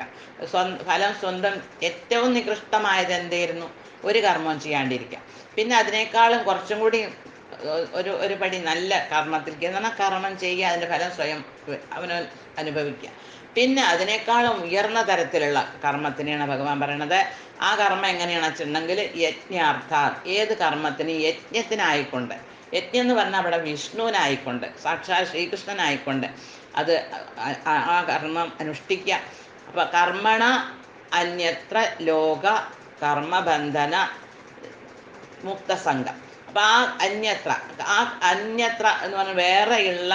ഫലം സ്വന്തം. ഏറ്റവും നികൃഷ്ടമായത് എന്തായിരുന്നു? ഒരു കർമ്മവും ചെയ്യാണ്ടിരിക്കുക. പിന്നെ അതിനേക്കാളും കുറച്ചും കൂടി ഒരു പടി നല്ല കർമ്മത്തിലേക്ക് എന്ന് പറഞ്ഞാൽ കർമ്മം ചെയ്യുക, അതിൻ്റെ ഫലം സ്വയം അവന് അനുഭവിക്കുക. പിന്നെ അതിനേക്കാളും ഉയർന്ന തരത്തിലുള്ള കർമ്മത്തിനെയാണ് ഭഗവാൻ പറയണത്. ആ കർമ്മം എങ്ങനെയാണെന്ന് വെച്ചിട്ടുണ്ടെങ്കിൽ യജ്ഞാർത്ഥ, ഏത് കർമ്മത്തിന് യജ്ഞത്തിനായിക്കൊണ്ട്, യജ്ഞം എന്ന് പറഞ്ഞാൽ അവിടെ വിഷ്ണുവിനായിക്കൊണ്ട്, സാക്ഷാൽ ശ്രീകൃഷ്ണനായിക്കൊണ്ട് അത് ആ കർമ്മം അനുഷ്ഠിക്കുക. അപ്പം കർമ്മണ അന്യത്ര ലോക കർമ്മബന്ധന മുക്തസംഗം. അപ്പം ആ അന്യത്ര എന്ന് പറഞ്ഞാൽ വേറെയുള്ള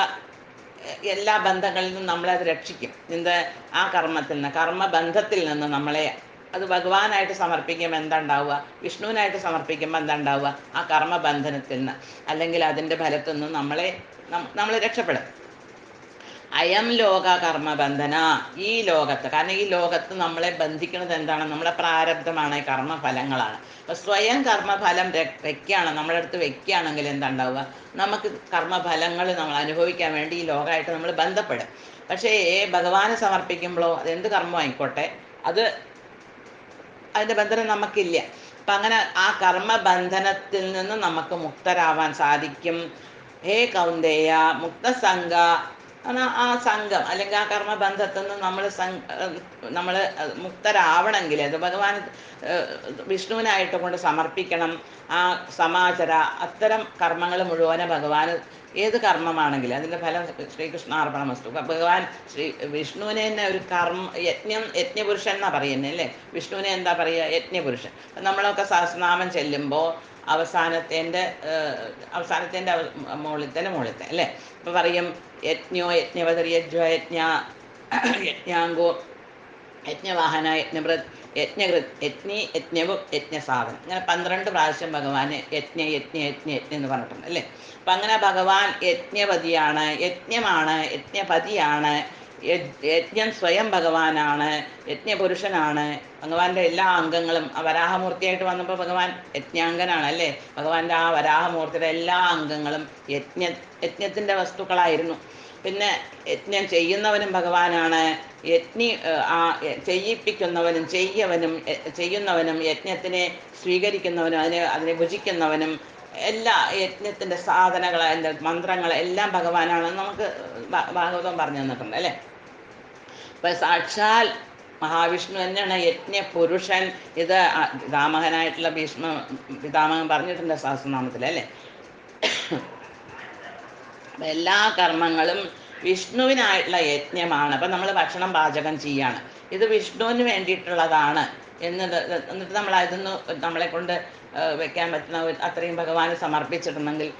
എല്ലാ ബന്ധങ്ങളിൽ നിന്നും നമ്മളെ അത് രക്ഷിക്കും. ആ കർമ്മത്തിൽ നിന്ന്, കർമ്മബന്ധത്തിൽ നിന്ന് നമ്മളെ, അത് ഭഗവാനായിട്ട് സമർപ്പിക്കുമ്പോൾ എന്താ ഉണ്ടാവുക, വിഷ്ണുവിനായിട്ട് സമർപ്പിക്കുമ്പോൾ എന്താ ഉണ്ടാവുക, ആ കർമ്മബന്ധനത്തിൽ നിന്ന് അല്ലെങ്കിൽ അതിൻ്റെ ഫലത്തിൽ നിന്ന് നമ്മൾ രക്ഷപ്പെടും. അയം ലോക കർമ്മബന്ധന, ഈ ലോകത്ത്, കാരണം ഈ ലോകത്ത് നമ്മളെ ബന്ധിക്കുന്നത് എന്താണ്? നമ്മളെ പ്രാരബ്ധമാണ്, കർമ്മഫലങ്ങളാണ്. അപ്പം സ്വയം കർമ്മഫലം വെക്കുകയാണ്, നമ്മുടെ അടുത്ത് വെക്കുകയാണെങ്കിൽ എന്താ ഉണ്ടാവുക, നമുക്ക് കർമ്മഫലങ്ങൾ നമ്മൾ അനുഭവിക്കാൻ വേണ്ടി ഈ ലോകമായിട്ട് നമ്മൾ ബന്ധപ്പെടും. പക്ഷേ ഭഗവാനെ സമർപ്പിക്കുമ്പോഴോ അതെന്ത് കർമ്മം ആയിക്കോട്ടെ, അതിൻ്റെ ബന്ധനം നമുക്കില്ല. അപ്പം അങ്ങനെ ആ കർമ്മബന്ധനത്തിൽ നിന്ന് നമുക്ക് മുക്തരാവാൻ സാധിക്കും. ഹേ കൗന്ദേയ മുക്തസംഗ, ആ സംഘം അല്ലെങ്കിൽ ആ കർമ്മബന്ധത്തിൽ നിന്ന് നമ്മൾ മുക്തരാവണമെങ്കിൽ അത് ഭഗവാൻ വിഷ്ണുവിനായിട്ട് കൊണ്ട് സമർപ്പിക്കണം. ആ സമാചര, അത്തരം കർമ്മങ്ങൾ മുഴുവനും ഭഗവാൻ, ഏത് കർമ്മമാണെങ്കിലും അതിൻ്റെ ഫലം ശ്രീകൃഷ്ണാർപ്പണമസ്തു. ഭഗവാൻ വിഷ്ണുവിനെ തന്നെ ഒരു യജ്ഞപുരുഷൻ എന്നാണ് പറയുന്നത് അല്ലേ? വിഷ്ണുവിനെ എന്താ പറയുക? യജ്ഞപുരുഷൻ. നമ്മളൊക്കെ സഹസ്രനാമം ചെല്ലുമ്പോൾ അവസാനത്തേൻ്റെ മുകളിലത്തെ അല്ലേ. അപ്പോൾ പറയും യജ്ഞോ യജ്ഞവതർ യജ്ഞ യജ്ഞാങ്കോ യജ്ഞവാഹന യജ്ഞവൃത് യജ്ഞകൃത് യജ്ഞി യജ്ഞവും യജ്ഞസാധനം, ഇങ്ങനെ 12 പ്രാവശ്യം ഭഗവാന് യജ്ഞ യജ്ഞ യജ്ഞ യജ്ഞ എന്ന് പറഞ്ഞിട്ടുണ്ട് അല്ലേ. അപ്പം അങ്ങനെ ഭഗവാൻ യജ്ഞപതിയാണ്, യജ്ഞമാണ്, യജ്ഞപതിയാണ്. യജ്ഞം സ്വയം ഭഗവാനാണ്, യജ്ഞപുരുഷനാണ്. ഭഗവാന്റെ എല്ലാ അംഗങ്ങളും വരാഹമൂർത്തിയായിട്ട് വന്നപ്പോൾ ഭഗവാൻ യജ്ഞാംഗനാണ് അല്ലേ. ഭഗവാന്റെ ആ വരാഹമൂർത്തിയുടെ എല്ലാ അംഗങ്ങളും യജ്ഞത്തിൻ്റെ വസ്തുക്കളായിരുന്നു. പിന്നെ യജ്ഞം ചെയ്യുന്നവനും ഭഗവാനാണ്, ചെയ്യിപ്പിക്കുന്നവനും ചെയ്യുന്നവനും യജ്ഞത്തിനെ സ്വീകരിക്കുന്നവനും അതിനെ ഭുജിക്കുന്നവനും എല്ലാ യജ്ഞത്തിൻ്റെ സാധനങ്ങൾ മന്ത്രങ്ങൾ എല്ലാം ഭഗവാനാണെന്ന് നമുക്ക് ഭാഗവതം പറഞ്ഞു തന്നിട്ടുണ്ട് അല്ലേ. അപ്പം സാക്ഷാൽ മഹാവിഷ്ണു തന്നെയാണ് യജ്ഞപുരുഷൻ. ഇത് പിതാമഹനായിട്ടുള്ള പിതാമഹൻ പറഞ്ഞിട്ടുണ്ട് സഹസ്രനാമത്തിൽ അല്ലേ. എല്ലാ കർമ്മങ്ങളും വിഷ്ണുവിനായിട്ടുള്ള യജ്ഞമാണ്. അപ്പം നമ്മൾ ഭക്ഷണം പാചകം ചെയ്യാണ്, ഇത് വിഷ്ണുവിന് വേണ്ടിയിട്ടുള്ളതാണ് എന്നിട്ട് നമ്മൾ അതൊന്ന് നമ്മളെ കൊണ്ട് വെക്കാൻ പറ്റുന്ന അത്രയും ഭഗവാന് സമർപ്പിച്ചിട്ടുണ്ടെങ്കിൽ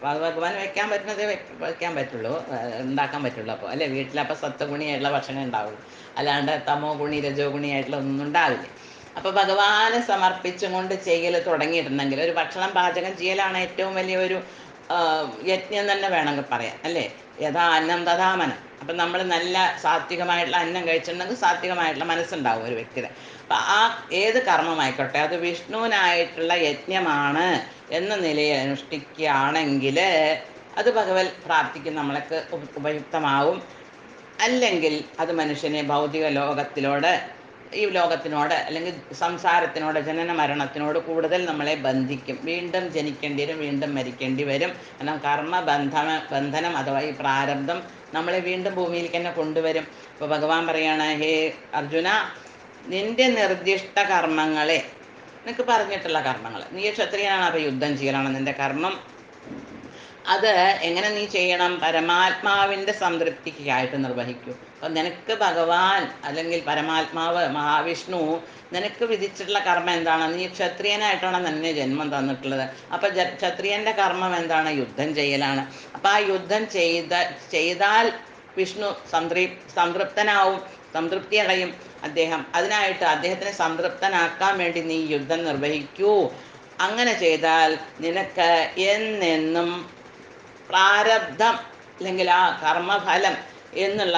ഭഗവാൻ വെക്കാൻ പറ്റുന്നതേ വെക്കാൻ പറ്റുള്ളൂ, ഉണ്ടാക്കാൻ പറ്റുള്ളൂ. അപ്പോൾ അല്ലേ, വീട്ടിലപ്പോൾ സത്വഗുണിയായിട്ടുള്ള ഭക്ഷണം ഉണ്ടാവുള്ളൂ, അല്ലാണ്ട് തമോ ഗുണി രജോ ഗുണിയായിട്ടുള്ള ഒന്നും ഉണ്ടാവില്ല. അപ്പോൾ ഭഗവാനെ സമർപ്പിച്ചും കൊണ്ട് ചെയ്യൽ തുടങ്ങിയിട്ടുണ്ടെങ്കിൽ ഒരു ഭക്ഷണം പാചകം ചെയ്യലാണ് ഏറ്റവും വലിയൊരു യജ്ഞം തന്നെ വേണമെങ്കിൽ പറയാം അല്ലേ. യഥാ അന്നം തഥാ മനം. അപ്പം നമ്മൾ നല്ല സാത്വികമായിട്ടുള്ള അന്നം കഴിച്ചിട്ടുണ്ടെങ്കിൽ സാത്വികമായിട്ടുള്ള മനസ്സുണ്ടാവും ഒരു വ്യക്തിയുടെ. അപ്പം ആ ഏത് കർമ്മമായിക്കോട്ടെ അത് വിഷ്ണുവിനായിട്ടുള്ള യജ്ഞമാണ് എന്ന നിലയിൽ അനുഷ്ഠിക്കുകയാണെങ്കിൽ അത് ഭഗവത് പ്രാപ്തിക്ക് നമ്മൾക്ക് ഉപയുക്തമാവും. അല്ലെങ്കിൽ അത് മനുഷ്യനെ ഭൗതിക ഈ ലോകത്തിനോട് അല്ലെങ്കിൽ സംസാരത്തിനോട് ജനന മരണത്തിനോട് കൂടുതൽ നമ്മളെ ബന്ധിക്കും. വീണ്ടും ജനിക്കേണ്ടി വരും, വീണ്ടും മരിക്കേണ്ടി വരും. കാരണം ബന്ധനം അഥവാ ഈ പ്രാരബ്ധം നമ്മളെ വീണ്ടും ഭൂമിയിലേക്ക് തന്നെ കൊണ്ടുവരും. അപ്പോൾ ഭഗവാൻ പറയാണ്, ഹേ അർജുന, നിന്റെ നിർദ്ദിഷ്ട കർമ്മങ്ങളെ, നിനക്ക് പറഞ്ഞിട്ടുള്ള കർമ്മങ്ങൾ, നീ ക്ഷത്രിയനാണ്, അപ്പോൾ യുദ്ധം ചെയ്യലാണ് നിന്റെ കർമ്മം. അത് എങ്ങനെ നീ ചെയ്യണം? പരമാത്മാവിൻ്റെ സംതൃപ്തിക്കായിട്ട് നിർവഹിക്കൂ. അപ്പം നിനക്ക് ഭഗവാൻ അല്ലെങ്കിൽ പരമാത്മാവ് മഹാവിഷ്ണു നിനക്ക് വിധിച്ചിട്ടുള്ള കർമ്മം എന്താണ്? നീ ക്ഷത്രിയനായിട്ടാണ് നിന്നെ ജന്മം തന്നിട്ടുള്ളത്. അപ്പം ക്ഷത്രിയൻ്റെ കർമ്മം എന്താണ്? യുദ്ധം ചെയ്യലാണ്. അപ്പം ആ യുദ്ധം ചെയ്താൽ വിഷ്ണു സംതൃപ്തനാവും, സംതൃപ്തി അടയും അദ്ദേഹം. അതിനായിട്ട് അദ്ദേഹത്തിനെ സംതൃപ്തനാക്കാൻ വേണ്ടി നീ യുദ്ധം നിർവഹിക്കൂ. അങ്ങനെ ചെയ്താൽ നിനക്ക് എന്നെന്നും പ്രാരബ്ധം അല്ലെങ്കിൽ ആ കർമ്മഫലം എന്നുള്ള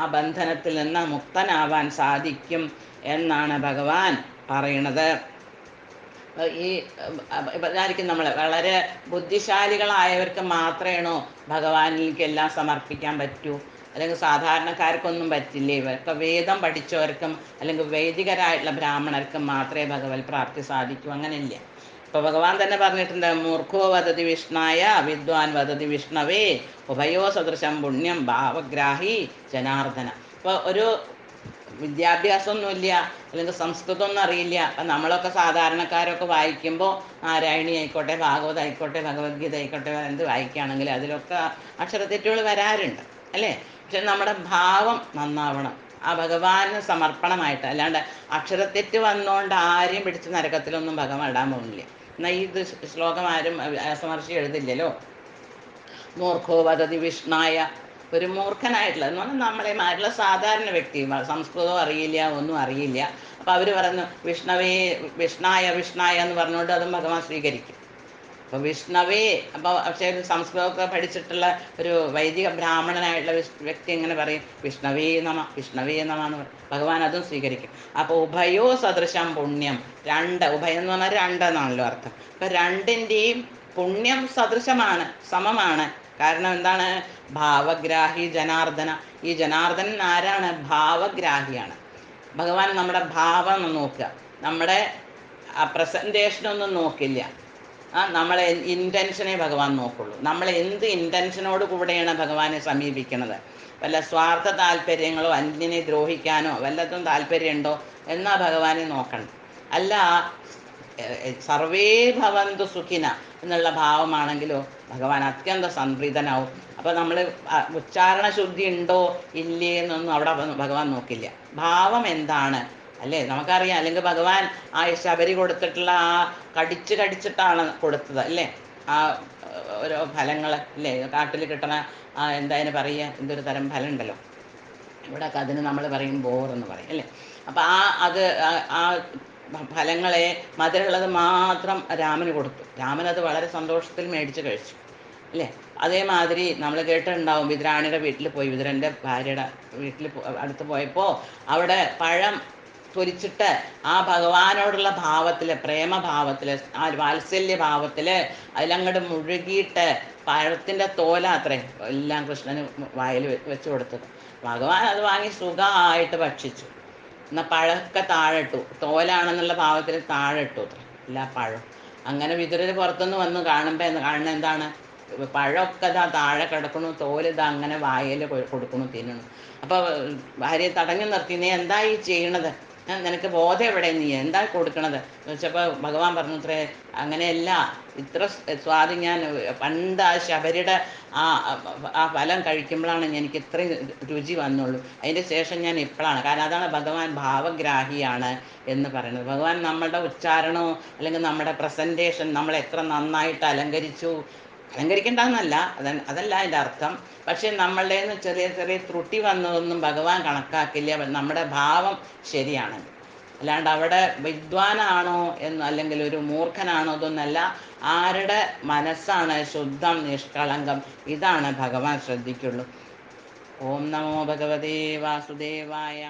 ആ ബന്ധനത്തിൽ നിന്ന് മുക്തനാവാൻ സാധിക്കും എന്നാണ് ഭഗവാൻ പറയണത്. ഈ ഇതായിരിക്കും നമ്മൾ വളരെ ബുദ്ധിശാലികളായവർക്ക് മാത്രമേണോ ഭഗവാനിലേക്ക് എല്ലാം സമർപ്പിക്കാൻ പറ്റൂ, അല്ലെങ്കിൽ സാധാരണക്കാർക്കൊന്നും പറ്റില്ലേ? ഇവർക്ക് വേദം പഠിച്ചവർക്കും അല്ലെങ്കിൽ വൈദികരായിട്ടുള്ള ബ്രാഹ്മണർക്കും മാത്രമേ ഭഗവത് പ്രാപ്തി സാധിക്കൂ. അങ്ങനെയില്ല. ഇപ്പോൾ ഭഗവാൻ തന്നെ പറഞ്ഞിട്ടുണ്ട്, മൂർഖോ വദതി വിഷ്ണായ വിദ്വാൻ വദതി വിഷ്ണവേ ഉഭയോ സദൃശം പുണ്യം ഭാവഗ്രാഹി ജനാർദ്ദന. ഇപ്പോൾ ഒരു വിദ്യാഭ്യാസമൊന്നുമില്ല, അല്ലെങ്കിൽ സംസ്കൃതമൊന്നും അറിയില്ല. അപ്പം നമ്മളൊക്കെ സാധാരണക്കാരൊക്കെ വായിക്കുമ്പോൾ നാരായണി ആയിക്കോട്ടെ, ഭാഗവതം ആയിക്കോട്ടെ, ഭഗവത്ഗീത ആയിക്കോട്ടെ, എന്ത് വായിക്കുകയാണെങ്കിൽ അതിലൊക്കെ അക്ഷരത്തെറ്റുകൾ വരാറുണ്ട് അല്ലേ. പക്ഷെ നമ്മുടെ ഭാവം നന്നാവണം, ആ ഭഗവാന് സമർപ്പണമായിട്ട്. അല്ലാണ്ട് അക്ഷരത്തെറ്റ് വന്നുകൊണ്ട് ആരെയും പിടിച്ച് നരകത്തിലൊന്നും ഭഗവാൻ ഇടാൻ പോകുന്നില്ല. എന്നാൽ ഇത് ശ്ലോകം ആരും സമർശി എഴുതില്ലല്ലോ. മൂർഖോ വദതി വിഷ്ണായ, ഒരു മൂർഖനായിട്ടുള്ള എന്ന് പറഞ്ഞാൽ നമ്മളെമാരുള്ള സാധാരണ വ്യക്തി, സംസ്കൃതവും അറിയില്ല, ഒന്നും അറിയില്ല. അപ്പോൾ അവർ പറഞ്ഞു വിഷ്ണായ എന്ന് പറഞ്ഞുകൊണ്ട് അതും ഭഗവാൻ സ്വീകരിക്കും. അപ്പോൾ വിഷ്ണവേ, അപ്പോൾ പക്ഷേ സംസ്കൃതമൊക്കെ പഠിച്ചിട്ടുള്ള ഒരു വൈദിക ബ്രാഹ്മണനായിട്ടുള്ള വ്യക്തി എങ്ങനെ പറയും? വിഷ്ണവേ നമ എന്ന് പറയും. ഭഗവാൻ അതും സ്വീകരിക്കും. അപ്പോൾ ഉഭയോ സദൃശം പുണ്യം, ഉഭയം എന്ന് പറഞ്ഞാൽ രണ്ടെന്നാണല്ലോ അർത്ഥം. അപ്പം രണ്ടിൻ്റെയും പുണ്യം സദൃശമാണ്, സമമാണ്. കാരണം എന്താണ്? ഭാവഗ്രാഹി ജനാർദ്ദന. ഈ ജനാർദ്ദനൻ ആരാണ്? ഭാവഗ്രാഹിയാണ്. ഭഗവാൻ നമ്മുടെ ഭാവം നോക്കുക, നമ്മുടെ പ്രസൻറ്റേഷനൊന്നും നോക്കില്ല. നമ്മളെ ഇൻറ്റൻഷനെ ഭഗവാൻ നോക്കുള്ളൂ. നമ്മൾ എന്ത് ഇൻറ്റൻഷനോട് കൂടെയാണ് ഭഗവാനെ സമീപിക്കുന്നത്? വല്ല സ്വാർത്ഥ താല്പര്യങ്ങളോ അന്യനെ ദ്രോഹിക്കാനോ വല്ലതും താല്പര്യമുണ്ടോ എന്നാൽ ഭഗവാനെ നോക്കണം. അല്ല സർവേ ഭവന്തു സുഖിന എന്നുള്ള ഭാവമാണെങ്കിലോ ഭഗവാൻ അത്യന്തം സംപ്രീതനാവും. അപ്പോൾ നമ്മൾ ഉച്ചാരണ ശുദ്ധി ഉണ്ടോ ഇല്ലേ എന്നൊന്നും അവിടെ ഭഗവാൻ നോക്കില്ല. ഭാവം എന്താണ്, അല്ലേ? നമുക്കറിയാം. അല്ലെങ്കിൽ ഭഗവാൻ ആ ശബരി കൊടുത്തിട്ടുള്ള ആ കടിച്ചിട്ടാണ് കൊടുത്തത് അല്ലേ? ആ ഓരോ ഫലങ്ങൾ അല്ലേ? കാട്ടിൽ കിട്ടണ എന്താ അതിന് പറയുക, എന്തൊരു തരം ഫലം ഉണ്ടല്ലോ ഇവിടെയൊക്കെ, അതിന് നമ്മൾ പറയും ബോറെന്ന് പറയും അല്ലേ? അപ്പം ആ ഫലങ്ങളെ മധുരമുള്ളത് മാത്രം രാമന് കൊടുത്തു. രാമൻ അത് വളരെ സന്തോഷത്തിൽ മേടിച്ച് കഴിച്ചു അല്ലേ? അതേമാതിരി നമ്മൾ കേട്ടിട്ടുണ്ടാവും, വിതുരാണിയുടെ വീട്ടിൽ പോയി, വിതുരൻ്റെ ഭാര്യയുടെ വീട്ടിൽ അടുത്ത് പോയപ്പോൾ അവിടെ പഴം തൊലിച്ചിട്ട് ആ ഭഗവാനോടുള്ള ഭാവത്തിൽ, പ്രേമഭാവത്തിൽ, ആ വാത്സല്യ ഭാവത്തിൽ അതിലങ്ങോട്ട് മുഴുകിയിട്ട് പഴത്തിൻ്റെ തോല അത്രേ എല്ലാം കൃഷ്ണന് വായിൽ വെച്ച് കൊടുത്തത്. ഭഗവാൻ അത് വാങ്ങി സുഖമായിട്ട് ഭക്ഷിച്ചു. എന്നാൽ പഴമൊക്കെ താഴെ ഇട്ടു, തോലാണെന്നുള്ള ഭാവത്തിൽ താഴെ ഇട്ടു അത്ര എല്ലാ പഴം. അങ്ങനെ വിതുരർ പുറത്തുനിന്ന് വന്ന് കാണുന്ന എന്താണ്, പഴമൊക്കെ ഇതാ താഴെ കിടക്കണു, തോലിതാ അങ്ങനെ വായിൽ കൊടുക്കണു, തിന്നണു. അപ്പോൾ ഭാര്യയെ തടഞ്ഞു നിർത്തി, നീ എന്താ ഈ ചെയ്യണത്? നിനക്ക് ബോധം എവിടെ, നീ എന്താ കൊടുക്കണത് എന്ന് വെച്ചപ്പോൾ ഭഗവാൻ പറഞ്ഞു അത്രേ, അങ്ങനെയല്ല, ഇത്ര സ്വാദ് ഞാൻ പണ്ട് ആ ശബരിയുടെ ആ ഫലം കഴിക്കുമ്പോഴാണ് എനിക്ക് ഇത്രയും രുചി വന്നുള്ളൂ. അതിൻ്റെ ശേഷം ഞാൻ ഇപ്പോഴാണ്, കാരണം അതാണ് ഭഗവാൻ ഭാവഗ്രാഹിയാണ് എന്ന് പറയുന്നത്. ഭഗവാൻ നമ്മളുടെ ഉച്ചാരണമോ അല്ലെങ്കിൽ നമ്മുടെ പ്രസൻറ്റേഷൻ, നമ്മൾ എത്ര നന്നായിട്ട് അലങ്കരിക്കേണ്ടെന്നല്ല, അതല്ല അതിൻ്റെ അർത്ഥം. പക്ഷേ നമ്മളുടെ നിന്ന് ചെറിയ ചെറിയ ത്രുട്ടി വന്നതൊന്നും ഭഗവാൻ കണക്കാക്കില്ല, നമ്മുടെ ഭാവം ശരിയാണ്. അല്ലാണ്ട് അവിടെ വിദ്വാനാണോ അല്ലെങ്കിൽ ഒരു മൂർഖനാണോ ഇതൊന്നല്ല, ആരുടെ മനസ്സാണ് ശുദ്ധം, നിഷ്കളങ്കം, ഇതാണ് ഭഗവാൻ ശ്രദ്ധിക്കുള്ളൂ. ഓം നമോ ഭഗവതേ വാസുദേവായ.